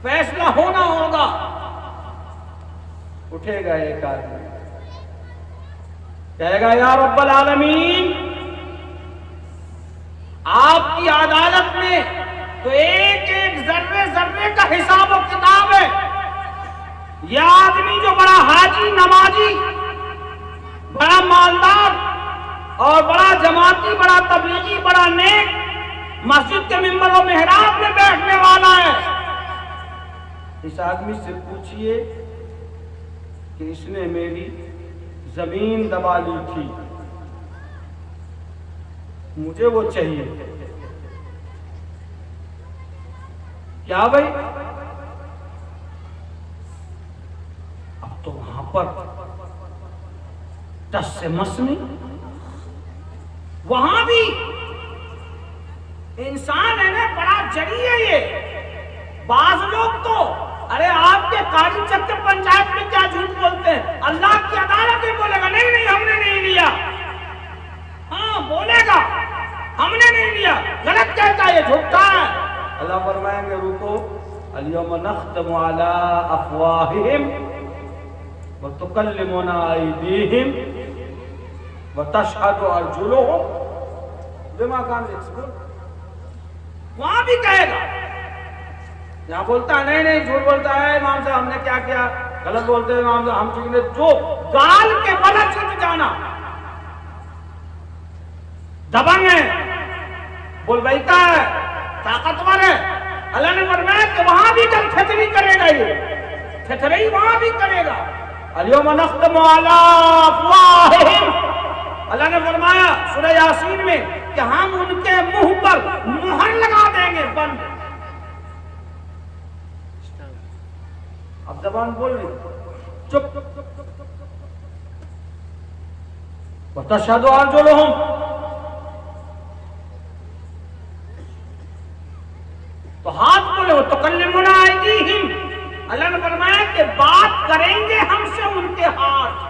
فیصلہ ہونا ہوگا۔ اٹھے گا ایک آدمی، کہے گا یا رب العالمین، آپ کی عدالت میں تو ایک ایک ذرے ذرے کا حساب و کتاب ہے۔ یہ آدمی جو بڑا حاجی، نمازی، بڑا مالدار اور بڑا جماعتی، بڑا تبلیغی، بڑا نیک، مسجد کے ممبر و محراب میں بیٹھنے والا ہے، اس آدمی سے پوچھئے کہ اس نے میری زمین دبا لی تھی، مجھے وہ چاہیے، کیا بھائی؟ اب تو وہاں پر ٹس سے مس نہیں، وہاں بھی انسان ہے نا، بڑا جری ہے یہ۔ بعض لوگ تو ارے آپ کے قاضی چکر پنچایت میں کیا جھوٹ بولتے ہیں، اللہ کی عدالت میں بولے گا نہیں نہیں ہم نے نہیں لیا، ہاں بولے گا ہم نے نہیں لیا، غلط کہتا ہے، یہ جھوٹا ہے۔ اللہ فرمائیں گے رکو، الیوم نختم علی افواہہم وتکلمنا ایدیہم وتشہد ارجلہم بما کانوا یکسبون۔ وہاں بھی کہے گا، یہاں بولتا ہے نہیں نہیں جھوٹ بولتا ہے امام صاحب ہم نے کیا کیا، غلط بولتے ہیں امام صاحب ہم ٹھیک نے، جو گال کے بل چھٹ جانا، دبنگ ہے، بول بیٹا ہے، طاقتور ہے۔ اللہ نے فرمایا کہ وہاں بھی کل تھتری کرے گا، یہ تھتری وہاں بھی کرے گا۔ الیوم نختم علی افواہہم، اللہ نے فرمایا سورہ یاسین میں کہ ہم ان کے منہ پر مہر لگا دیں گے، بند۔ اب زبان بول رہی، چپ۔ وتشہد ارجلہم، تو ہاتھ گوائیں گے ہم سے ان کے ہاتھ.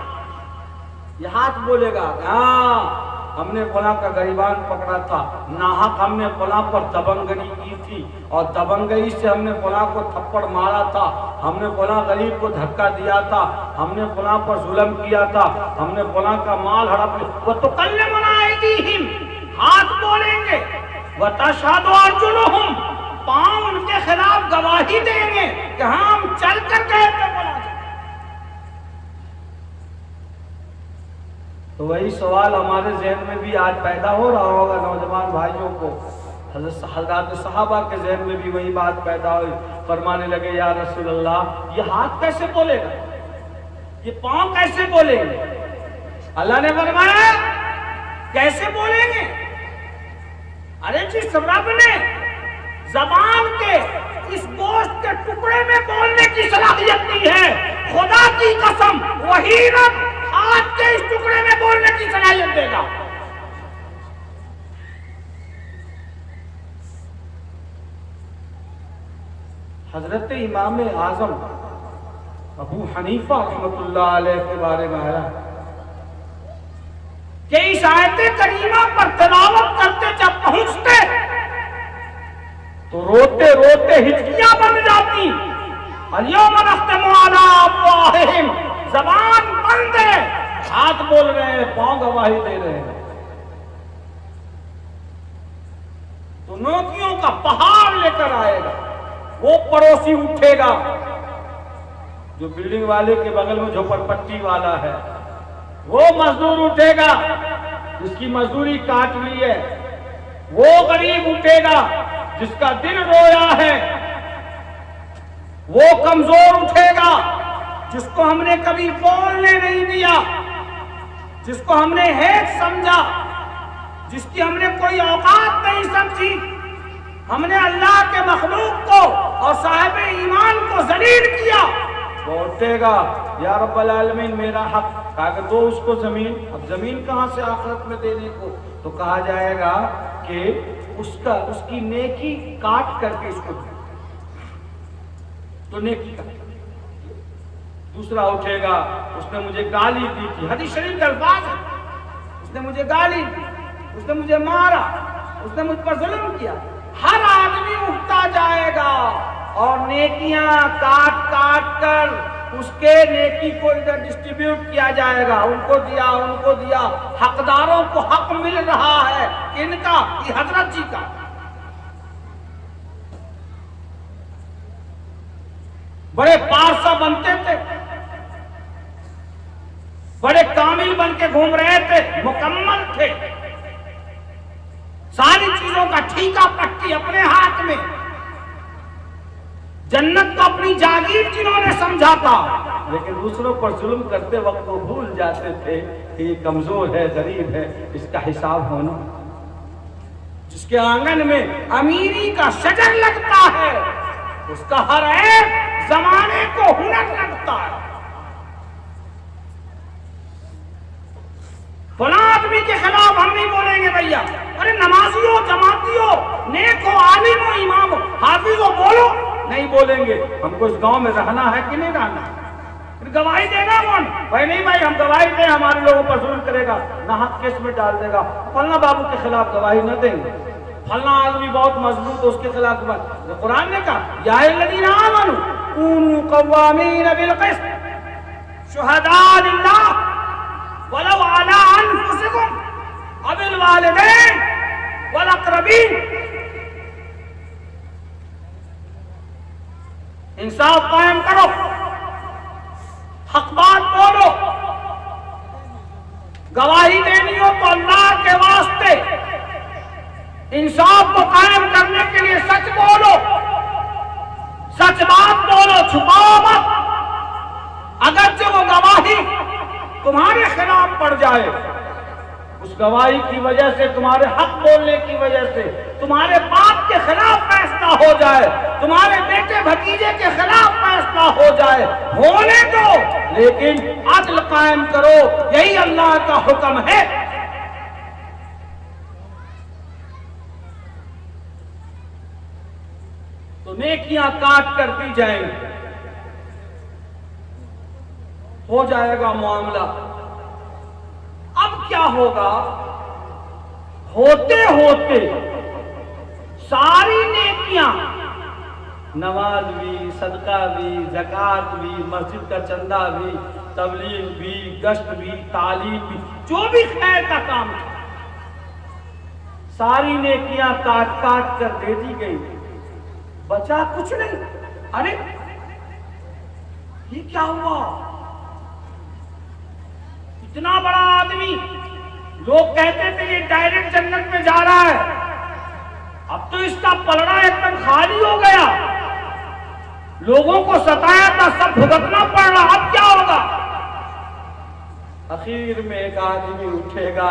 یہ ہاتھ بولے گا ہاں ہم نے فلاں کا گریبان پکڑا تھا, ناحق ہم نے فلاں پر دبنگئی کی تھی, اور دبنگئی سے ہم نے فلاں کو تھپڑ مارا تھا, ہم نے فلاں غریب کو دھکا دیا تھا, ہم نے فلاں پر ظلم کیا تھا, ہم نے فلاں کا مال ہڑپ لیا. وَتُكَلِّمُنَا أَيْدِيهِمْ, ہاتھ بولیں گے, وَتَشْهَدُ أَرْجُلُهُمْ, پاؤں ان کے خلاف گواہی دیں گے کہ ہم چل کر گئے تھے فلاں. تو وہی سوال ہمارے ذہن میں بھی آج پیدا ہو رہا ہوگا نوجوان بھائیوں کو. حضرات صحابہ کے ذہن میں بھی وہی بات پیدا ہوئی, فرمانے لگے یا رسول اللہ یہ ہاتھ کیسے بولے گا, یہ پاؤں کیسے بولیں گے؟ اللہ نے فرمایا کیسے بولیں گے؟ ارے جس رب نے زبان کے اس گوشت کے ٹکڑے میں بولنے کی صلاحیت دی ہے, خدا کی قسم وہی رب ہاتھ کے اس ٹکڑے میں بولنے کی صلاحیت دے گا. حضرت امام اعظم ابو حنیفہ رحمۃ اللہ علیہ کے بارے میں آیا کہ اس آیت کریمہ پر تلاوت کرتے جب پہنچتے تو روتے روتے ہچکیاں بن جاتی. الیوم نختم علی افواہہم, زبان بند ہے, ہاتھ بول رہے ہیں, پاؤں گواہی دے رہے ہیں. تو نوکیوں کا پہاڑ لے کر آئے گا. وہ پڑوسی اٹھے گا جو بلڈنگ والے کے بغل میں جھوپڑ پٹی والا ہے, وہ مزدور اٹھے گا جس کی مزدوری کاٹ لی ہے, وہ غریب اٹھے گا جس کا دل رویا ہے, وہ کمزور اٹھے گا جس کو ہم نے کبھی بولنے نہیں دیا, جس کو ہم نے ہیٹ سمجھا, جس کی ہم نے کوئی اوقات نہیں سمجھی, ہم نے اللہ کے مخلوق کو اور صاحب ایمان کو ذلیل کیا. وہ اٹھے گا یا رب العالمین میرا حق, کہا کہ دو اس کو زمین. اب زمین کہاں سے آخرت میں دینے کو, تو کہا جائے گا کہ اس کی نیکی کاٹ کر کے اس کو دے, تو نیکی کا. دوسرا اٹھے گا, اس نے مجھے گالی دی تھی, حدیث شریف کے الفاظ ہے, اس نے مجھے گالی دی, اس نے مجھے مارا, اس نے مجھ پر ظلم کیا. ہر آدمی اٹھتا جائے گا اور نیکیاں کاٹ کاٹ کر اس کے نیکی کو ادھر ڈسٹریبیوٹ کیا جائے گا. ان کو دیا, ان کو دیا, حقداروں کو حق مل رہا ہے. ان کا, یہ حضرت جی کا. بڑے پارسا بنتے تھے, بڑے کامل بن کے گھوم رہے تھے, مکمل تھے, ساری چیزوں کا ٹھیکا پٹی اپنے ہاتھ میں, جنت کو اپنی جاگیر جنہوں نے سمجھا تھا, لیکن دوسروں پر ظلم کرتے وقت وہ بھول جاتے تھے کہ یہ کمزور ہے, غریب ہے, اس کا حساب ہونا. جس کے آنگن میں امیری کا شجر لگتا ہے اس کا ہر عیب زمانے کو ہنر لگتا ہے. فلاں آدمی کے خلاف ہم نہیں بولیں گے بھیا, ارے نمازی ہو, جماعتی ہو, نیک ہو, عالم ہو, امام ہو, حافظ ہو, بولو. نہیں بولیں گے. ہم کو اس گاؤں میں رہنا ہے کہ نہیں رہنا, پھر گواہی دینا کون بھائی؟ نہیں بھائی ہم گواہی دیں, ہمارے لوگوں پر ظلم کرے گا, ناحق کیس میں ڈال دے گا, فلاں بابو کے خلاف گواہی نہ دیں گے. فلاں آدمی بہت مضبوط ہے, اس کے خلاف گواہی. قرآن نے کہا یا الذین آمنوا کونوا قوامین بالقسط شہداء للہ ولو علی انفسکم او بالوالدین والاقربین. انصاف قائم کرو, حق بات بولو, گواہی دینی ہو تو اللہ کے واسطے انصاف کو قائم کرنے کے لیے سچ بولو, سچ بات بولو, چھپاؤ مت. اگرچہ وہ گواہی تمہارے خلاف پڑ جائے, اس گواہی کی وجہ سے, تمہارے حق بولنے کی وجہ سے تمہارے باپ کے خلاف فیصلہ ہو جائے, تمہارے بیٹے بھتیجے کے خلاف فیصلہ ہو جائے, ہونے دو, لیکن عدل قائم کرو, یہی اللہ کا حکم ہے. تو نیکیاں کاٹ کر دی جائیں گی. ہو جائے گا معاملہ۔ اب کیا ہوگا؟ ہوتے ہوتے ساری نیکیاں، نماز بھی، صدقہ بھی، زکوٰۃ بھی، مسجد کا چندہ بھی، تبلیغ بھی، گشت بھی، تعلیم بھی، جو بھی خیر کا کام تھا، ساری نیکیاں کاٹ کاٹ کر دے دی گئی، بچا کچھ نہیں۔ ارے یہ کیا ہوا؟ اتنا بڑا آدمی، لوگ کہتے تھے یہ ڈائریکٹ جنت میں جا رہا ہے، اب تو اس کا پلڑا ایک دم خالی ہو گیا، لوگوں کو ستایا تھا، سب بھگتنا پڑ رہا، اب کیا ہوگا؟ اخیر میں ایک آدمی اٹھے گا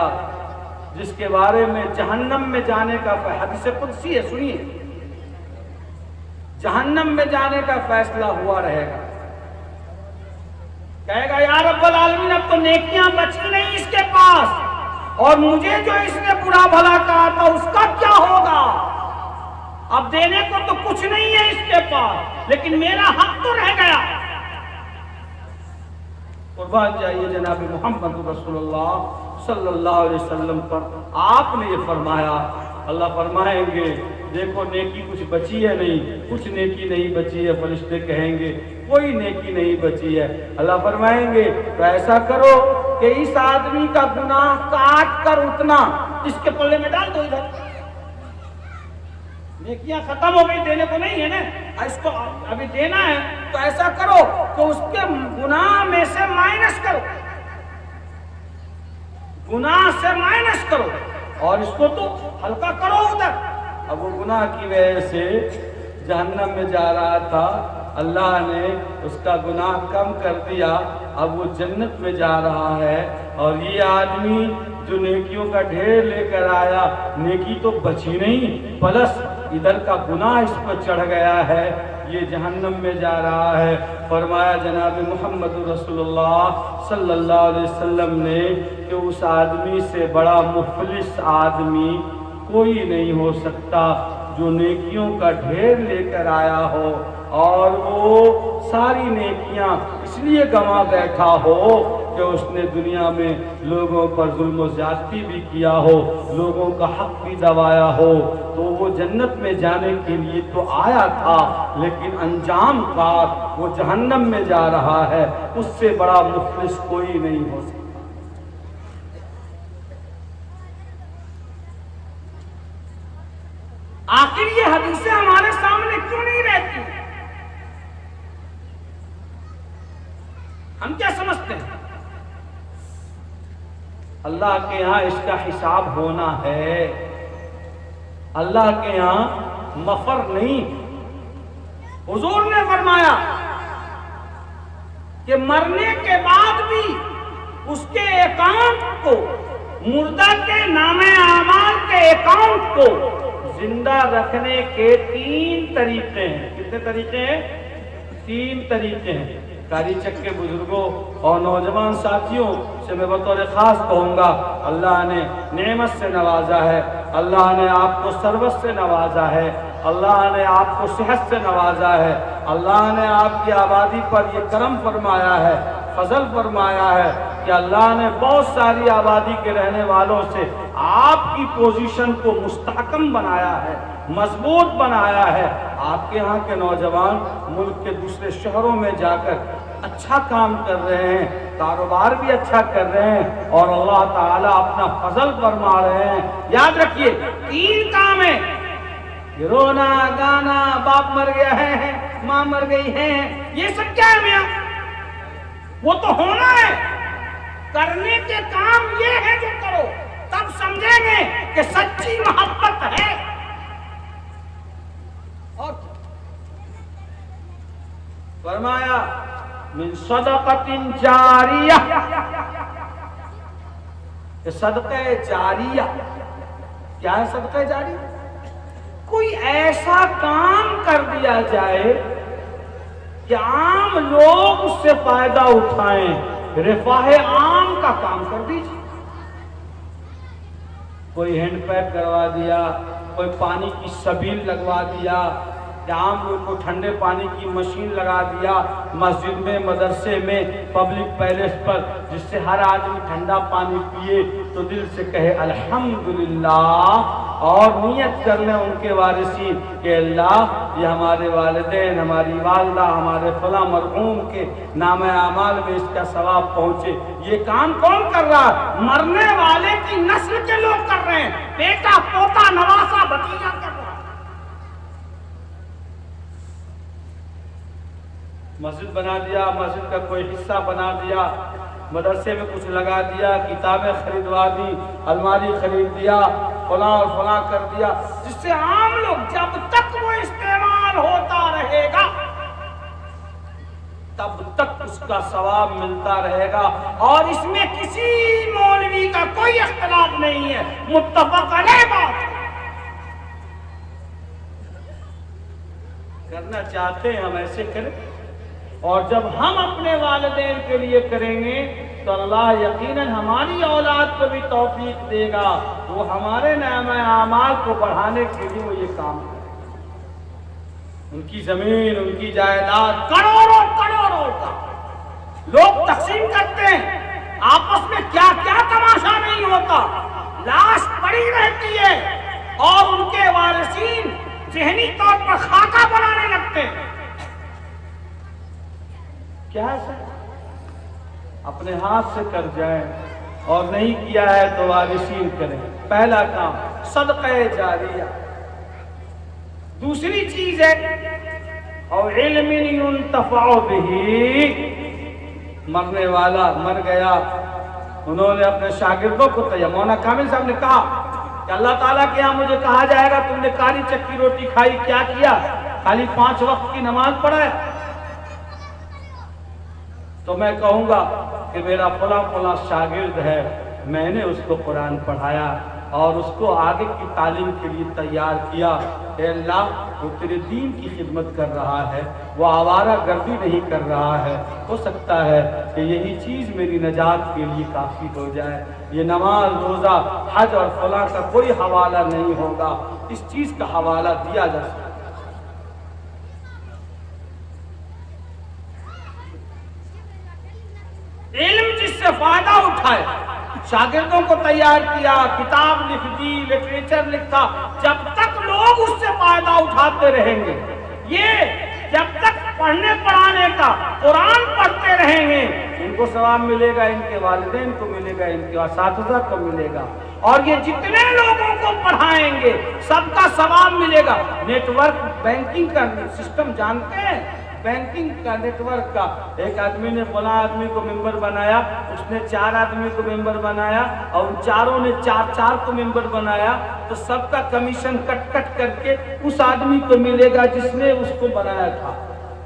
جس کے بارے میں جہنم میں جانے کا حدیث قدسی ہے، سنیے، جہنم میں جانے کا فیصلہ ہوا رہے گا، کہے گا یا رب العالمین اب تو نیکیاں بچی نہیں اس کے پاس، اور مجھے جو اس نے برا بھلا کہا تھا اس کا کیا ہوگا؟ اب دینے کو تو کچھ نہیں ہے اس کے پاس، لیکن میرا حق تو رہ گیا۔ قربان جائیے جناب محمد رسول اللہ صلی اللہ علیہ وسلم پر، آپ نے یہ فرمایا، اللہ فرمائیں گے دیکھو نیکی کچھ بچی ہے نہیں، کچھ نیکی نہیں بچی ہے، فرشتے کہیں گے کوئی نیکی نہیں بچی ہے، اللہ فرمائیں گے تو ایسا کرو کہ اس آدمی کا گناہ کاٹ کر اتنا اس کے پلے میں ڈال دو، ادھر نیکیاں ختم ہو گئی، دینے کو نہیں ہے نا، اس کو ابھی دینا ہے، تو ایسا کرو کہ اس کے گناہ میں سے مائنس کرو، گناہ سے مائنس کرو، اور اس کو تو ہلکا کرو ادھر۔ اب وہ گناہ کی وجہ سے جہنم میں جا رہا تھا، اللہ نے اس کا گناہ کم کر دیا، اب وہ جنت میں جا رہا ہے، اور یہ آدمی جو نیکیوں کا ڈھیر لے کر آیا، نیکی تو بچی نہیں، پلس ادھر کا گناہ اس پر چڑھ گیا ہے، یہ جہنم میں جا رہا ہے۔ فرمایا جناب محمد رسول اللہ صلی اللہ علیہ وسلم نے کہ اس آدمی سے بڑا مفلس آدمی کوئی نہیں ہو سکتا جو نیکیوں کا ڈھیر لے کر آیا ہو، اور وہ ساری نیکیاں اس لیے گنوا بیٹھا ہو کہ اس نے دنیا میں لوگوں پر ظلم و زیادتی بھی کیا ہو، لوگوں کا حق بھی دبایا ہو، تو وہ جنت میں جانے کے لیے تو آیا تھا، لیکن انجام کار وہ جہنم میں جا رہا ہے، اس سے بڑا مفلس کوئی نہیں ہو سکتا۔ آخر یہ حدیثیں ہمارے سامنے کیوں نہیں رہتی؟ ہم کیا سمجھتے ہیں؟ اللہ کے یہاں اس کا حساب ہونا ہے، اللہ کے یہاں مفر نہیں۔ حضور نے فرمایا کہ مرنے کے بعد بھی اس کے اکاؤنٹ کو، مردہ کے نام اعمال کے اکاؤنٹ کو زندہ رکھنے کے 3 طریقے ہیں۔ کتنے طریقے ہیں؟ 3 طریقے ہیں۔ قاری چک کے بزرگوں اور نوجوان ساتھیوں سے میں بطور خاص کہوں گا، اللہ نے نعمت سے نوازا ہے، اللہ نے آپ کو ثروت سے نوازا ہے، اللہ نے آپ کو صحت سے نوازا ہے، اللہ نے آپ کی آبادی پر یہ کرم فرمایا ہے، فضل فرمایا ہے کہ اللہ نے بہت ساری آبادی کے رہنے والوں سے آپ کی پوزیشن کو مستحکم بنایا ہے، مضبوط بنایا ہے۔ آپ کے ہاں کے نوجوان ملک کے دوسرے شہروں میں جا کر اچھا کام کر رہے ہیں، کاروبار بھی اچھا کر رہے ہیں، اور اللہ تعالیٰ اپنا فضل فرما رہے ہیں۔ یاد رکھیے 3 کام ہیں، رونا گانا، باپ مر گیا ہے، ماں مر گئی ہے، یہ سب کیا ہے میاں؟ وہ تو ہونا ہے، کرنے کے کام یہ ہے جو کرو، تب سمجھیں گے کہ سچی محبت ہے۔ اور فرمایا من صدقۃ جاریہ، کہ صدقہ جاریہ کیا ہے؟ صدقہ جاریہ کوئی ایسا کام کر دیا جائے کہ عام لوگ اس سے فائدہ اٹھائیں، رفاہ عام کا کام کر دیجیے۔ کوئی ہینڈ پیک کروا دیا، کوئی پانی کی سبیل لگوا دیا، عام لوگ کو ٹھنڈے پانی کی مشین لگا دیا مسجد میں، مدرسے میں، پبلک پیلیس پر، جس سے ہر آدمی ٹھنڈا پانی پیے تو دل سے کہے الحمدللہ، اور نیت کر لیں ان کے وارثین کہ اللہ یہ ہمارے والدین، ہماری والدہ، ہمارے فلاں مرحوم کے نام اعمال میں اس کا ثواب پہنچے۔ یہ کام کون کر رہا ہے؟ مرنے والے کی نسل کے لوگ کر رہے ہیں، بیٹا، پوتا، نواسا، بھتیجا کر رہا ہے۔ مسجد بنا دیا، مسجد کا کوئی حصہ بنا دیا، مدرسے میں کچھ لگا دیا، کتابیں خریدوا دی، الماری خرید دیا، فلاں اور فلاں کر دیا، جس سے عام لوگ جب تک وہ استعمال ہوتا رہے گا تب تک اس کا ثواب ملتا رہے گا، اور اس میں کسی مولوی کا کوئی اختلاف نہیں ہے، متفق علیہ بات۔ کرنا چاہتے ہیں ہم ایسے کریں، اور جب ہم اپنے والدین کے لیے کریں گے تو اللہ یقیناً ہماری اولاد کو بھی توفیق دے گا، وہ ہمارے نام اعمال کو بڑھانے کے لیے وہ یہ کام کرے۔ ان کی زمین، ان کی جائیداد کروڑوں کروڑوں کا لوگ تقسیم کرتے ہیں، آپس میں کیا کیا تماشا نہیں ہوتا، لاش پڑی رہتی ہے اور ان کے وارثین ذہنی طور پر خاکہ بنانے لگتے ہیں۔ کیا ہے سر؟ اپنے ہاتھ سے کر جائیں، اور نہیں کیا ہے تو وارثین کریں۔ پہلا کام صدقہ جاریہ۔ دوسری چیز ہے اور علم ينتفع به، مرنے والا مر گیا، انہوں نے اپنے شاگردوں کو مولانا کامل صاحب نے کہا کہ اللہ تعالیٰ کے یہاں مجھے کہا جائے گا تم نے کالی چکی روٹی کھائی، کیا کیا؟ خالی 5 وقت کی نماز پڑھا ہے؟ تو میں کہوں گا کہ میرا فلاں فلاں شاگرد ہے، میں نے اس کو قرآن پڑھایا اور اس کو آگے کی تعلیم کے لیے تیار کیا۔ اے اللہ، وہ تیرے دین کی خدمت کر رہا ہے، وہ آوارہ گردی نہیں کر رہا ہے، ہو سکتا ہے کہ یہی چیز میری نجات کے لیے کافی ہو جائے۔ یہ نماز، روزہ، حج اور فلاں کا کوئی حوالہ نہیں ہوگا، اس چیز کا حوالہ دیا جا سکتا ہے۔ علم جس سے فائدہ اٹھائے، شاگردوں کو تیار کیا، کتاب لکھ دی، لٹریچر لکھا، جب تک لوگ اس سے فائدہ اٹھاتے رہیں گے، یہ جب تک پڑھنے پڑھانے کا، قرآن پڑھتے رہیں گے، ان کو ثواب ملے گا، ان کے والدین کو ملے گا، ان کے اساتذہ کو ملے گا، اور یہ جتنے لوگوں کو پڑھائیں گے سب کا ثواب ملے گا۔ نیٹ ورک بینکنگ کا سسٹم جانتے ہیں؟ بینکنگ کا نیٹ ورک کا، ایک آدمی نے فلاں آدمی کو ممبر بنایا، اس نے 4 آدمی کو ممبر بنایا، اور ان چاروں نے 4 کو ممبر بنایا، تو سب کا کمیشن کٹ کر کے اس آدمی کو ملے گا جس نے اس کو بنایا تھا۔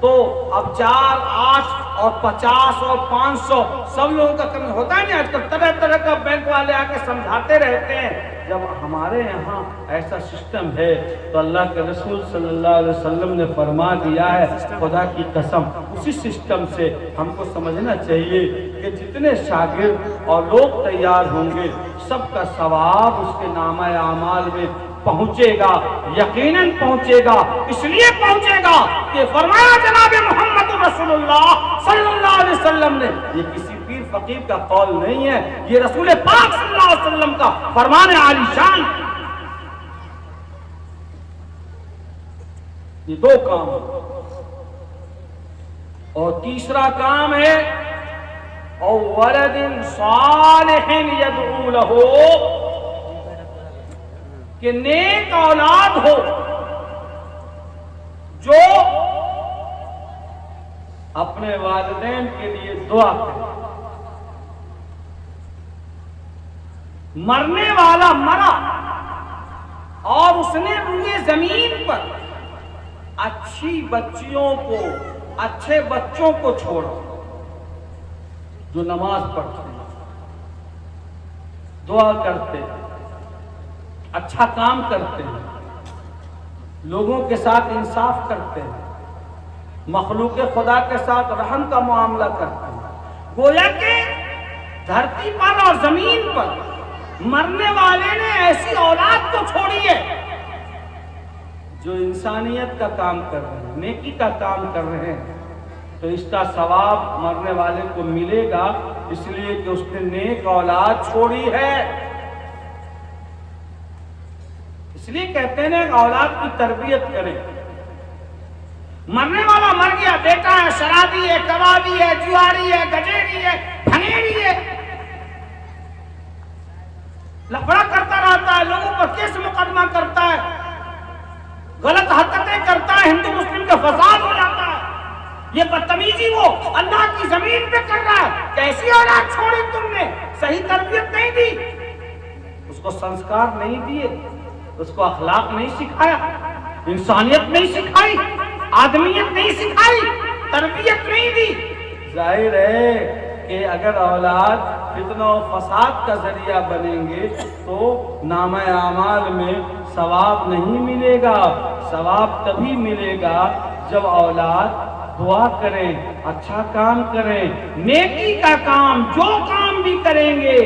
تو اب 4، 8 اور 50 اور 500 سب لوگوں کا کمی ہوتا ہے نہیں؟ آج کل طرح کا بینک والے آ کے سمجھاتے رہتے ہیں۔ جب ہمارے یہاں ایسا سسٹم ہے تو اللہ کے رسول صلی اللہ علیہ وسلم نے فرما دیا ہے، خدا کی قسم اسی سسٹم سے ہم کو سمجھنا چاہیے کہ جتنے شاگرد اور لوگ تیار ہوں گے سب کا ثواب اس کے نامہ اعمال میں پہنچے گا، یقیناً پہنچے گا۔ اس لیے پہنچے گا کہ فرمایا جناب محمد رسول اللہ صلی اللہ علیہ وسلم نے، یہ کسی پیر فقیر کا قول نہیں ہے، یہ رسول پاک صلی اللہ علیہ وسلم کا فرمان عالی شان۔ یہ 2 کام، اور تیسرا کام ہے اور ولد صالح یدعو لہ، کہ نیک اولاد ہو جو اپنے والدین کے لیے دعا کرے۔ مرنے والا مرا اور اس نے روئے زمین پر اچھی بچیوں کو، اچھے بچوں کو چھوڑا جو نماز پڑھتے ہیں، دعا کرتے ہیں، اچھا کام کرتے ہیں، لوگوں کے ساتھ انصاف کرتے ہیں، مخلوق خدا کے ساتھ رحم کا معاملہ کرتے ہیں۔ گویا کہ دھرتی پر اور زمین پر مرنے والے نے ایسی اولاد کو چھوڑی ہے جو انسانیت کا کام کر رہے ہیں، نیکی کا کام کر رہے ہیں، تو اس کا ثواب مرنے والے کو ملے گا، اس لیے کہ اس نے نیک اولاد چھوڑی ہے۔ اس لیے کہتے ہیں کہ اولاد کی تربیت کریں۔ مرنے والا مر گیا، بیٹا ہے، شرابی ہے، کبابی ہے، جواری ہے، گجیری ہے، بھنگیری ہے، لفڑا کرتا رہتا ہے، لوگوں پر کیس مقدمہ کرتا ہے، غلط حرکتیں کرتا ہے، ہندو مسلم کا فساد ہو جاتا ہے۔ یہ بدتمیزی وہ اللہ کی زمین پہ کر رہا ہے۔ کیسی اولاد چھوڑی تم نے؟ صحیح تربیت نہیں دی، اس کو سنسکار نہیں دیے، اس کو اخلاق نہیں سکھایا، انسانیت نہیں سکھائی، آدمیت نہیں سکھائی، تربیت نہیں دی۔ ظاہر ہے کہ اگر اولاد فتنہ و فساد کا ذریعہ بنیں گے تو نامہ اعمال میں ثواب نہیں ملے گا۔ ثواب تبھی ملے گا جب اولاد دعا کریں، اچھا کام کریں، نیکی کا کام، جو کام بھی کریں گے۔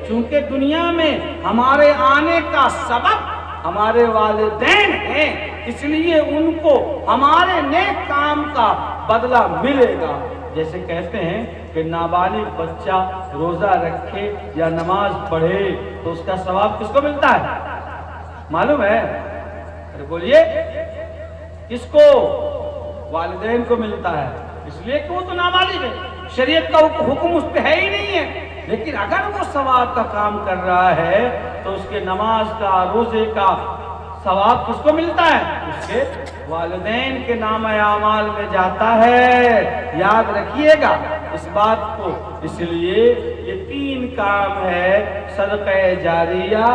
چونکہ دنیا میں ہمارے آنے کا سبب ہمارے والدین ہیں، اس لیے ان کو ہمارے نیک کام کا بدلہ ملے گا۔ جیسے کہتے ہیں کہ نابالغ بچہ روزہ رکھے یا نماز پڑھے تو اس کا ثواب کس کو ملتا ہے؟ معلوم ہے؟ ارے بولیے، کس کو؟ والدین کو ملتا ہے، اس لیے کہ وہ تو نابالغ ہے، شریعت کا حکم اس پہ ہے ہی نہیں ہے۔ لیکن اگر وہ ثواب کا کام کر رہا ہے تو اس کے نماز کا، روزے کا ثواب کس کو ملتا ہے؟ اس کے والدین کے نامہ اعمال میں جاتا ہے۔ یاد رکھیے گا اس بات کو۔ اس لیے یہ تین کام ہے، صدقہ جاریہ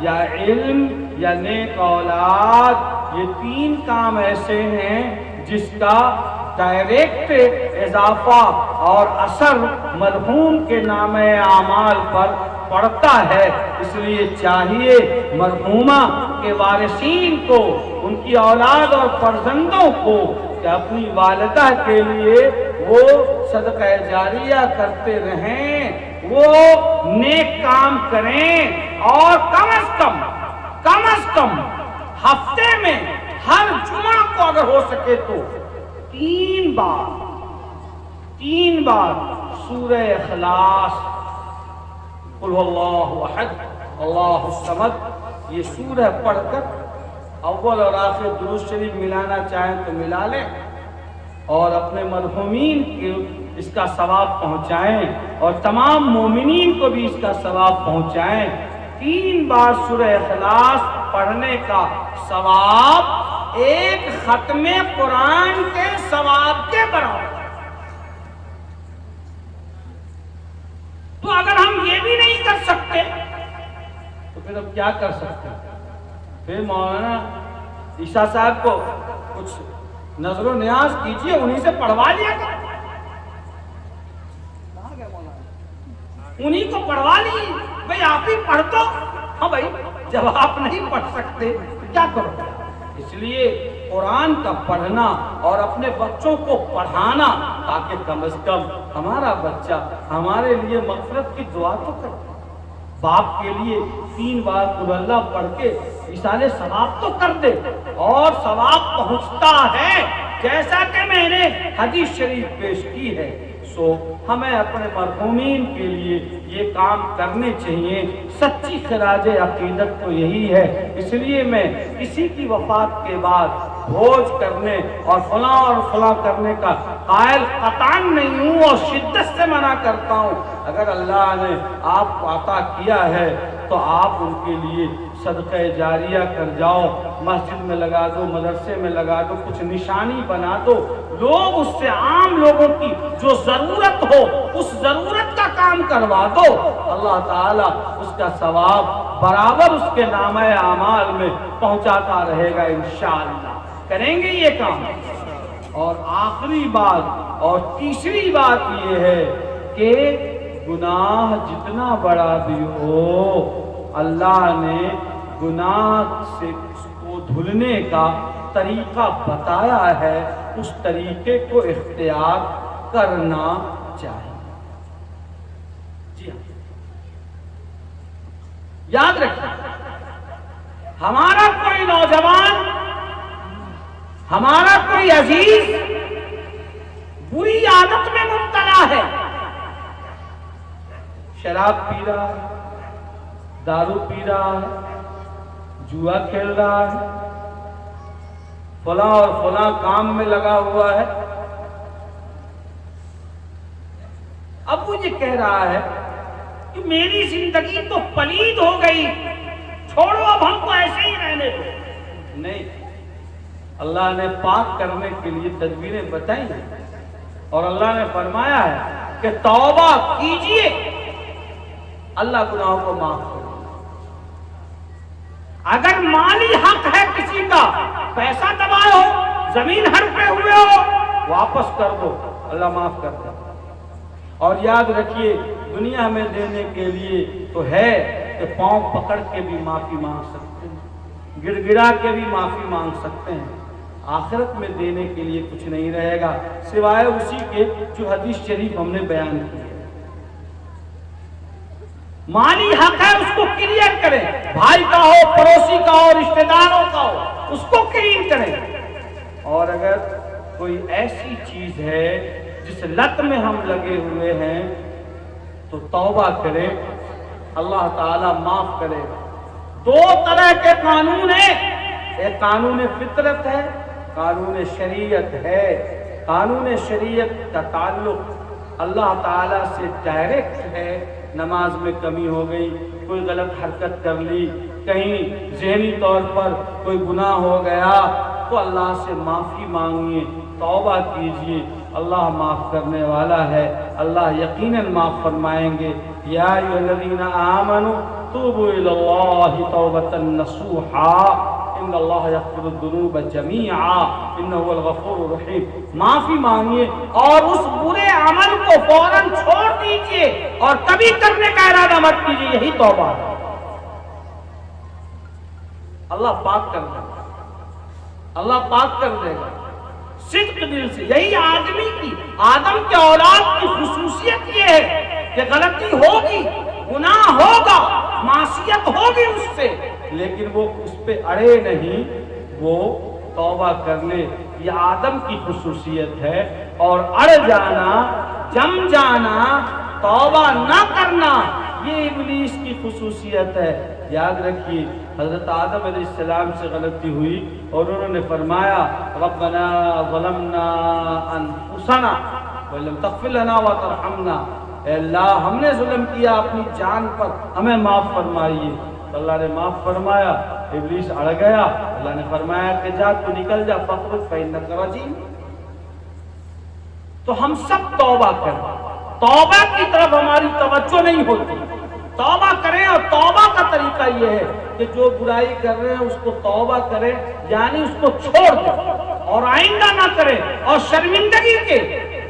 یا علم یا نیک اولاد، یہ تین کام ایسے ہیں جس کا ڈائریکٹ اضافہ اور اثر مرحوم کے نامہ اعمال پر پڑتا ہے۔ اس لیے چاہیے مرحومہ کے وارثین کو، ان کی اولاد اور فرزندوں کو، کہ اپنی والدہ کے لیے وہ صدقہ جاریہ کرتے رہیں، وہ نیک کام کریں، اور کم از کم ہفتے میں ہر جمعہ کو اگر ہو سکے تو تین بار سورہ اخلاص، قل هو اللہ احد اللہ الصمد، یہ سورہ پڑھ کر اول اور آخر درود شریف ملانا چاہیں تو ملا لیں، اور اپنے مرحومین کو اس کا ثواب پہنچائیں، اور تمام مومنین کو بھی اس کا ثواب پہنچائیں۔ 3 بار سورہ اخلاص پڑھنے کا ثواب ایک ختم قرآن کے ثواب کے برابر۔ تو اگر ہم یہ بھی نہیں کر سکتے تو پھر اب کیا کر سکتے ہیں؟ پھر مولانا عیسیٰ صاحب کو کچھ نظر و نیاز کیجئے، انہی سے پڑھوا لیا کرو، انہی کو پڑھوا لی، بھئی آپ ہی پڑھ دو۔ ہاں بھائی، جب آپ نہیں پڑھ سکتے تو کیا کرو؟ اس لیے قرآن کا پڑھنا اور اپنے بچوں کو پڑھانا، تاکہ کم از کم ہمارا بچہ ہمارے لیے مغفرت کی دعا تو کرے۔ باپ کے لیے 3 بار قل اللہ پڑھ کے ایصال ثواب تو کر دے، اور ثواب پہنچتا ہے، جیسا کہ میں نے حدیث شریف پیش کی ہے۔ سو ہمیں اپنے مرحومین کے لیے یہ کام کرنے چاہیے۔ سچی خراج عقیدت تو یہی ہے۔ اس لیے میں کسی کی وفات کے بعد بھوج کرنے اور فلاں کرنے کا قائل قطعاً نہیں ہوں، اور شدت سے منع کرتا ہوں۔ اگر اللہ نے آپ کو عطا کیا ہے تو آپ ان کے لیے صدقہ جاریہ کر جاؤ، مسجد میں لگا دو، مدرسے میں لگا دو، کچھ نشانی بنا دو، لوگ اس سے عام لوگوں کی جو ضرورت ہو اس ضرورت کا کام کروا دو، اللہ تعالیٰ اس کا ثواب برابر اس کے نامہ اعمال میں پہنچاتا رہے گا انشاءاللہ۔ کریں گے یہ کام۔ اور آخری بات اور تیسری بات یہ ہے کہ گناہ جتنا بڑا بھی ہو، اللہ نے گناہ سے اس کو دھلنے کا طریقہ بتایا ہے، اس طریقے کو اختیار کرنا چاہیے۔ جی ہاں، یاد رکھیں، ہمارا کوئی نوجوان ہمارا کوئی عزیز بری عادت میں مبتلا ہے، شراب پی رہا ہے، دارو پی رہا ہے، جوا کھیل رہا ہے، فلاں اور فلاں کام میں لگا ہوا ہے، اب وہ یہ کہہ رہا ہے کہ میری زندگی تو پلید ہو گئی، چھوڑو اب ہم کو ایسے ہی رہنے دو۔ نہیں، اللہ نے پاک کرنے کے لیے تدبیریں بتائی ہیں، اور اللہ نے فرمایا ہے کہ توبہ کیجئے، اللہ گناہوں کو معاف کرے۔ اگر مالی حق ہے کسی کا، پیسہ دبائے ہو، زمین ہڑپے ہوئے ہو، واپس کر دو، اللہ معاف کرتا ہے۔ اور یاد رکھیے، دنیا میں دینے کے لیے تو ہے کہ پاؤں پکڑ کے بھی معافی مانگ سکتے ہیں، گڑ گڑا کے بھی معافی مانگ سکتے ہیں، آخرت میں دینے کے لیے کچھ نہیں رہے گا سوائے اسی کے جو حدیث شریف ہم نے بیان کی ہے۔ مالی حق ہے اس کو کلیئر کریں، بھائی کا ہو، پڑوسی کا ہو، رشتہ داروں کا ہو، اس کو کلیئر کریں۔ اور اگر کوئی ایسی چیز ہے جس لت میں ہم لگے ہوئے ہیں تو توبہ کریں، اللہ تعالیٰ معاف کرے گا۔ دو طرح کے قانون ہیں، ایک قانون فطرت ہے، قانون شریعت ہے۔ قانون شریعت کا تعلق اللہ تعالیٰ سے ڈائریکٹ ہے۔ نماز میں کمی ہو گئی، کوئی غلط حرکت کر لی، کہیں ذہنی طور پر کوئی گناہ ہو گیا تو اللہ سے معافی مانگیے، توبہ کیجیے، اللہ معاف کرنے والا ہے، اللہ یقیناً معاف فرمائیں گے۔ یا ایھا الذین آمنوا توبوا الی اللہ توبۃ نصوحا ان اللہ یغفر الذنوب جمیعا انہ هو الغفور الرحیم۔ معافی مانگیے اور اس برے عمل کو فوراً چھوڑ دیجئے اور کبھی کرنے کا ارادہ مت کیجئے، یہی توبہ ہے۔ اللہ پاک کر دے گا، اللہ پاک کر دے گا صدق دل سے۔ یہی آدمی کی، آدم کے اولاد کی خصوصیت یہ ہے کہ غلطی ہوگی، گناہ ہوگا، معصیت ہوگی اس سے، لیکن وہ اس پہ اڑے نہیں، وہ توبہ کر لے۔ یہ آدم کی خصوصیت ہے، اور اڑ جانا، جم جانا، توبہ نہ کرنا، یہ ابلیس کی خصوصیت ہے۔ یاد رکھیے، حضرت آدم علیہ السلام سے غلطی ہوئی اور انہوں نے فرمایا ربنا ظلمنا انفسنا ولم تغفر لنا وترحمنا، اے اللہ ہم نے ظلم کیا اپنی جان پر، ہمیں معاف فرمائیے۔ تو اللہ نے معاف فرمایا، ابلیس اڑ گیا، اللہ نے فرمایا کہ جا تو نکل جا، فاخرج فإنک رجیم۔ تو ہم سب توبہ کریں، توبہ کی طرف ہماری توجہ نہیں ہوتی، توبہ کریں۔ اور توبہ کا طریقہ یہ ہے کہ جو برائی کر رہے ہیں اس کو توبہ کریں، یعنی اس کو چھوڑ دیں اور آئندہ نہ کریں، اور شرمندگی کے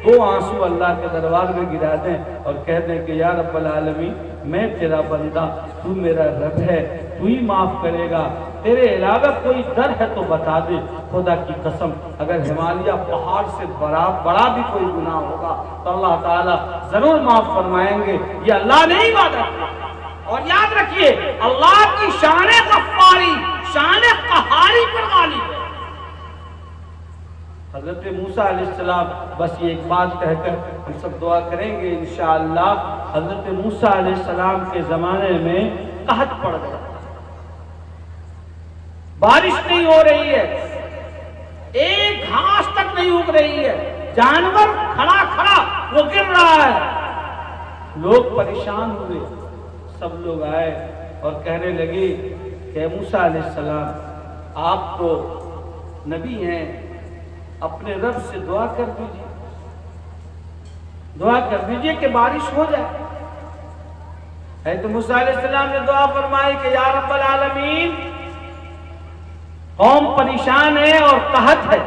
دو آنسو اللہ کے دربار میں گرا دیں اور کہہ دیں کہ یا رب العالمین، میں تیرا بندہ، تو میرا رب ہے، تو ہی معاف کرے گا، تیرے علاوہ کوئی در ہے تو بتا دے۔ خدا کی قسم اگر ہمالیہ پہاڑ سے بڑا بھی کوئی گناہ ہوگا تو اللہ تعالیٰ ضرور معاف فرمائیں گے، یہ اللہ نے ہی وعدہ کیا۔ اور یاد رکھیے، اللہ کی شان غفاری، شان قہاری پر غالب ہے۔ حضرت موسیٰ علیہ السلام، بس یہ ایک بات کہہ کر ہم سب دعا کریں گے انشاءاللہ۔ حضرت موسیٰ علیہ السلام کے زمانے میں قحط پڑ گیا، بارش نہیں ہو رہی ہے، ایک گھاس تک نہیں اگ رہی ہے، جانور کھڑا کھڑا وہ گر رہا ہے۔ لوگ پریشان ہوئے، سب لوگ آئے اور کہنے لگے کہ موسیٰ علیہ السلام آپ تو نبی ہیں، اپنے رب سے دعا کر دیجیے، دعا کر دیجیے کہ بارش ہو جائے۔ حضرت موسیٰ علیہ السلام نے دعا فرمائی کہ یا رب العالمین، قوم پریشان ہے اور قحط ہے،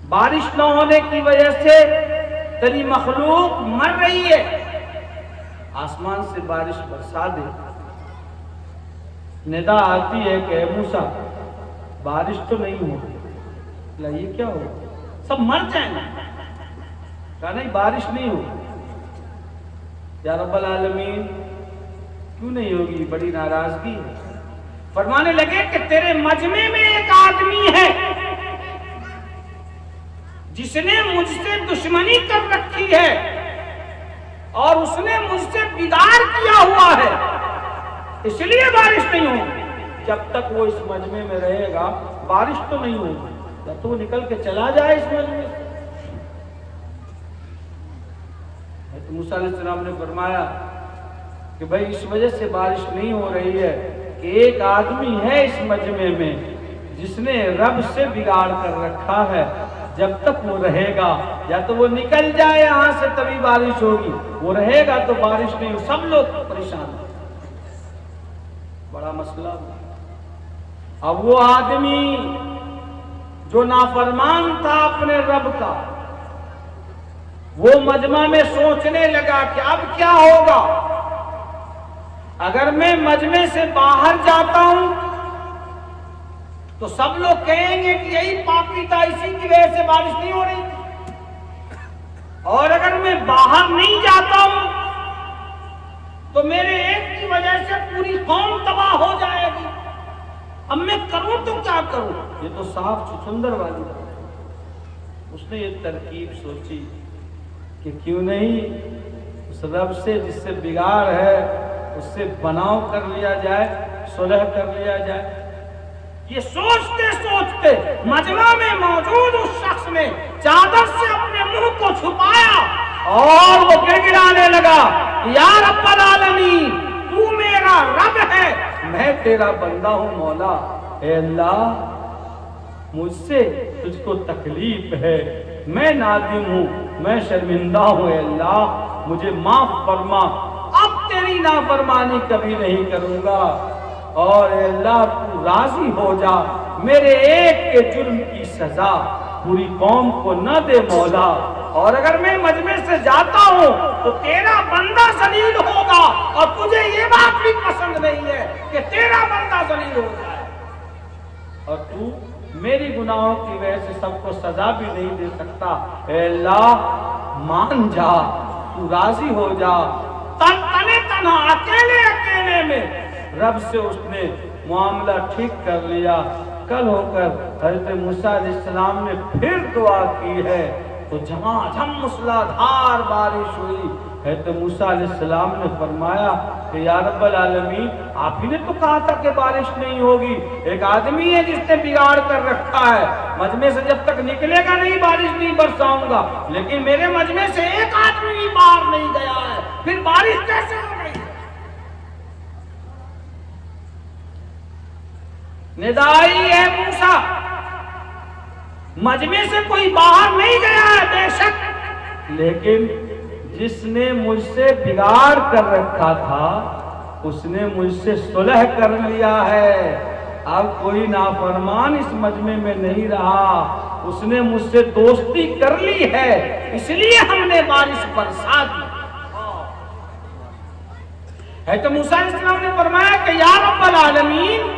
بارش نہ ہونے کی وجہ سے تیری مخلوق مر رہی ہے، آسمان سے بارش برسا دے۔ ندا آتی ہے کہ اے موسیٰ بارش تو نہیں ہو رہی، یہ کیا ہو، سب مر جائیں گے۔ کہا نہیں بارش نہیں ہو، یا رب العالمین کیوں نہیں ہوگی، بڑی ناراضگی ہے۔ فرمانے لگے کہ تیرے مجمع میں ایک آدمی ہے جس نے مجھ سے دشمنی کر رکھی ہے اور اس نے مجھ سے بگاڑ کیا ہوا ہے، اس لیے بارش نہیں ہوگی۔ جب تک وہ اس مجمع میں رہے گا بارش تو نہیں ہوگی، جب تو وہ نکل کے چلا جائے اس مجمع سے۔ موسیٰ علیہ السلام نے فرمایا کہ بھائی اس وجہ سے بارش نہیں ہو رہی ہے کہ ایک آدمی ہے اس مجمع میں جس نے رب سے بگاڑ کر رکھا ہے، جب تک وہ رہے گا یا تو وہ نکل جائے یہاں سے تبھی بارش ہوگی، وہ رہے گا تو بارش نہیں ہوگی۔ سب لوگ پریشان ہیں، بڑا مسئلہ ہوا۔ اب وہ آدمی جو نافرمان تھا اپنے رب کا، وہ مجمع میں سوچنے لگا کہ اب کیا ہوگا، اگر میں مجمع سے باہر جاتا ہوں تو سب لوگ کہیں گے کہ یہی پاپی تھا، اسی کی وجہ سے بارش نہیں ہو رہی تھی، اور اگر میں باہر نہیں جاتا ہوں تو میرے ایک کی وجہ سے پوری قوم تباہ ہو جائے گی، اب میں کروں تو کیا کروں؟ یہ تو صاف چچندر والی بات ہے۔ اس نے یہ ترکیب سوچی کہ کیوں نہیں اس رب سے جس سے بگاڑ ہے اس سے بناؤ کر لیا جائے، صلح کر لیا جائے۔ یہ سوچتے سوچتے مجمع میں موجود اس شخص نے چادر سے اپنے منہ کو چھپایا اور وہ گڑگڑانے لگا، یا رب العالمین، تو میرا رب ہے، میں تیرا بندہ ہوں مولا۔ اے اللہ، مجھ سے تجھ کو تکلیف ہے، میں نادم ہوں، میں شرمندہ ہوں، اے اللہ مجھے معاف فرما، اب تیری نافرمانی کبھی نہیں کروں گا، اور اے اللہ تو راضی ہو جا، میرے ایک کے جرم کی سزا پوری قوم کو نہ دے مولا، اور اگر میں مجمع سے جاتا ہوں تو تیرا بندہ ذلیل ہوگا، اور تجھے یہ بات بھی پسند نہیں ہے کہ تیرا بندہ ذلیل ہو جائے، اور تو میری گناہوں کی وجہ سے سب کو سزا بھی نہیں دے سکتا۔ اے اللہ مان جا، تو راضی ہو جا۔ تنے تنہا اکیلے میں رب سے اس نے معاملہ ٹھیک کر لیا۔ کل ہو کر حضرت موسیٰ علیہ السلام نے پھر دعا کی ہے تو جھماجھم موسلادھار بارش ہوئی۔ حضرت موسیٰ علیہ السلام نے فرمایا کہ یا رب العالمین، آپ ہی نے تو کہا تھا کہ بارش نہیں ہوگی، ایک آدمی ہے جس نے بگاڑ کر رکھا ہے، مجمع سے جب تک نکلے گا نہیں بارش نہیں برساؤں گا، لیکن میرے مجمع سے ایک آدمی بھی باہر نہیں گیا ہے، پھر بارش کیسے ہو گئی؟ ندائی ہے موسیٰ، مجمع سے کوئی باہر نہیں گیا ہے بے شک، لیکن جس نے مجھ سے بگاڑ کر رکھا تھا اس نے مجھ سے صلح کر لیا ہے، اب کوئی نافرمان اس مجمع میں نہیں رہا، اس نے مجھ سے دوستی کر لی ہے، اس لیے ہم نے بارش برسا دی۔ حضرت موسیٰ علیہ السلام نے فرمایا کہ یا رب العالمین،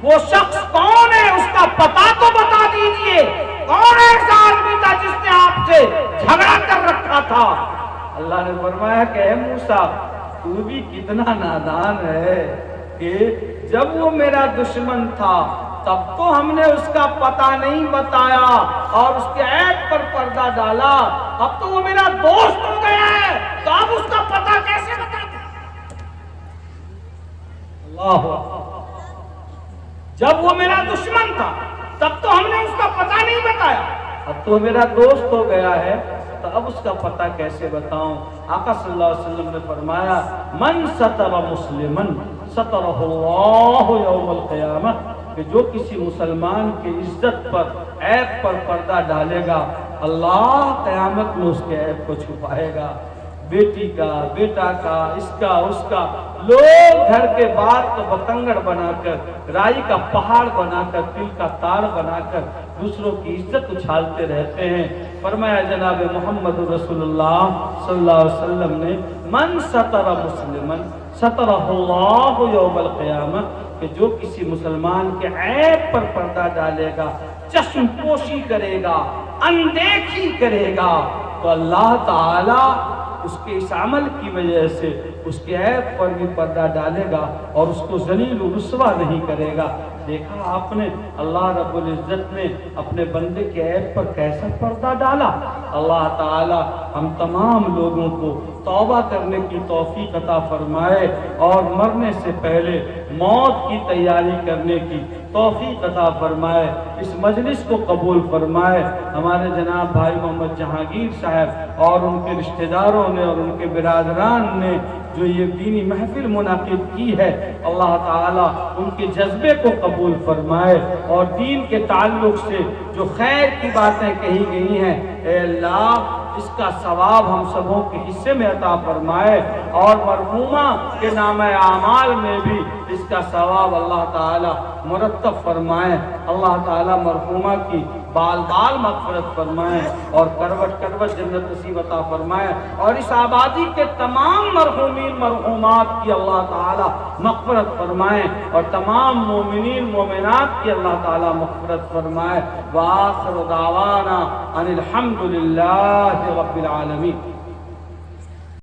وہ شخص کون ہے، اس کا پتہ تو بتا دیجئے، کون ایسا آدمی تھا جس نے آپ سے جھگڑا کر رکھا تھا؟ اللہ نے فرمایا کہ اے موسیٰ، تو بھی کتنا نادان ہے کہ جب وہ میرا دشمن تھا تب تو ہم نے اس کا پتہ نہیں بتایا اور اس کے عیب پر پردہ ڈالا، اب تو وہ میرا دوست ہو گیا ہے تو اب اس کا پتہ کیسے بتا دیں؟ اللہ اکبر، جب وہ میرا دشمن تھا تب تو ہم نے اس کا پتہ نہیں بتایا، اب تو میرا دوست ہو گیا ہے تو اب اس کا پتہ کیسے بتاؤں؟ آقا صلی اللہ علیہ وسلم نے فرمایا من ستر مسلمن سترہ اللہ یوم القیامہ، کہ جو کسی مسلمان کی عزت پر عیب پر پردہ ڈالے گا اللہ قیامت میں اس کے عیب کو چھپائے گا۔ بیٹی کا، بیٹا کا، اس کا لوگ گھر کے بعد تو بتنگڑ بنا کر، رائی کا پہاڑ بنا کر، تل کا تار بنا کر دوسروں کی عزت اچھالتے رہتے ہیں۔ فرمایا جناب محمد رسول اللہ صلی اللہ علیہ وسلم نے من ستر مسلمن سترہ اللہ یوم القیامہ، کہ جو کسی مسلمان کے عیب پر پردہ ڈالے گا، چشم پوشی کرے گا، اندیکھی کرے گا، تو اللہ تعالی اس کے اس عمل کی وجہ سے اس کے عیب پر بھی پردہ ڈالے گا اور اس کو ذلیل و رسوا نہیں کرے گا۔ دیکھا آپ نے اللہ رب العزت نے اپنے بندے کے عیب پر کیسا پردہ ڈالا۔ اللہ تعالی ہم تمام لوگوں کو توبہ کرنے کی توفیق عطا فرمائے اور مرنے سے پہلے موت کی تیاری کرنے کی توفیق عطا فرمائے، اس مجلس کو قبول فرمائے۔ ہمارے جناب بھائی محمد جہانگیر صاحب اور ان کے رشتہ داروں نے اور ان کے برادران نے جو یہ دینی محفل منعقد کی ہے، اللہ تعالیٰ ان کے جذبے کو قبول فرمائے اور دین کے تعلق سے جو خیر کی باتیں کہی گئی ہیں، اے اللہ اس کا ثواب ہم سبوں کے حصے میں عطا فرمائے اور مرحومہ کے نام اعمال میں بھی اس کا ثواب اللہ تعالی مرتب فرمائے۔ اللہ تعالی مرحومہ کی بال بال مغفرت فرمائے اور کروٹ کروٹ جنت نصیب عطا فرمائے اور اس آبادی کے تمام مرحومین مرحومات کی اللہ تعالی مغفرت فرمائے اور تمام مومنین مومنات کی اللہ تعالی مغفرت فرمائے۔ وآخر دعوانا ان الحمد للہ رب العالمین۔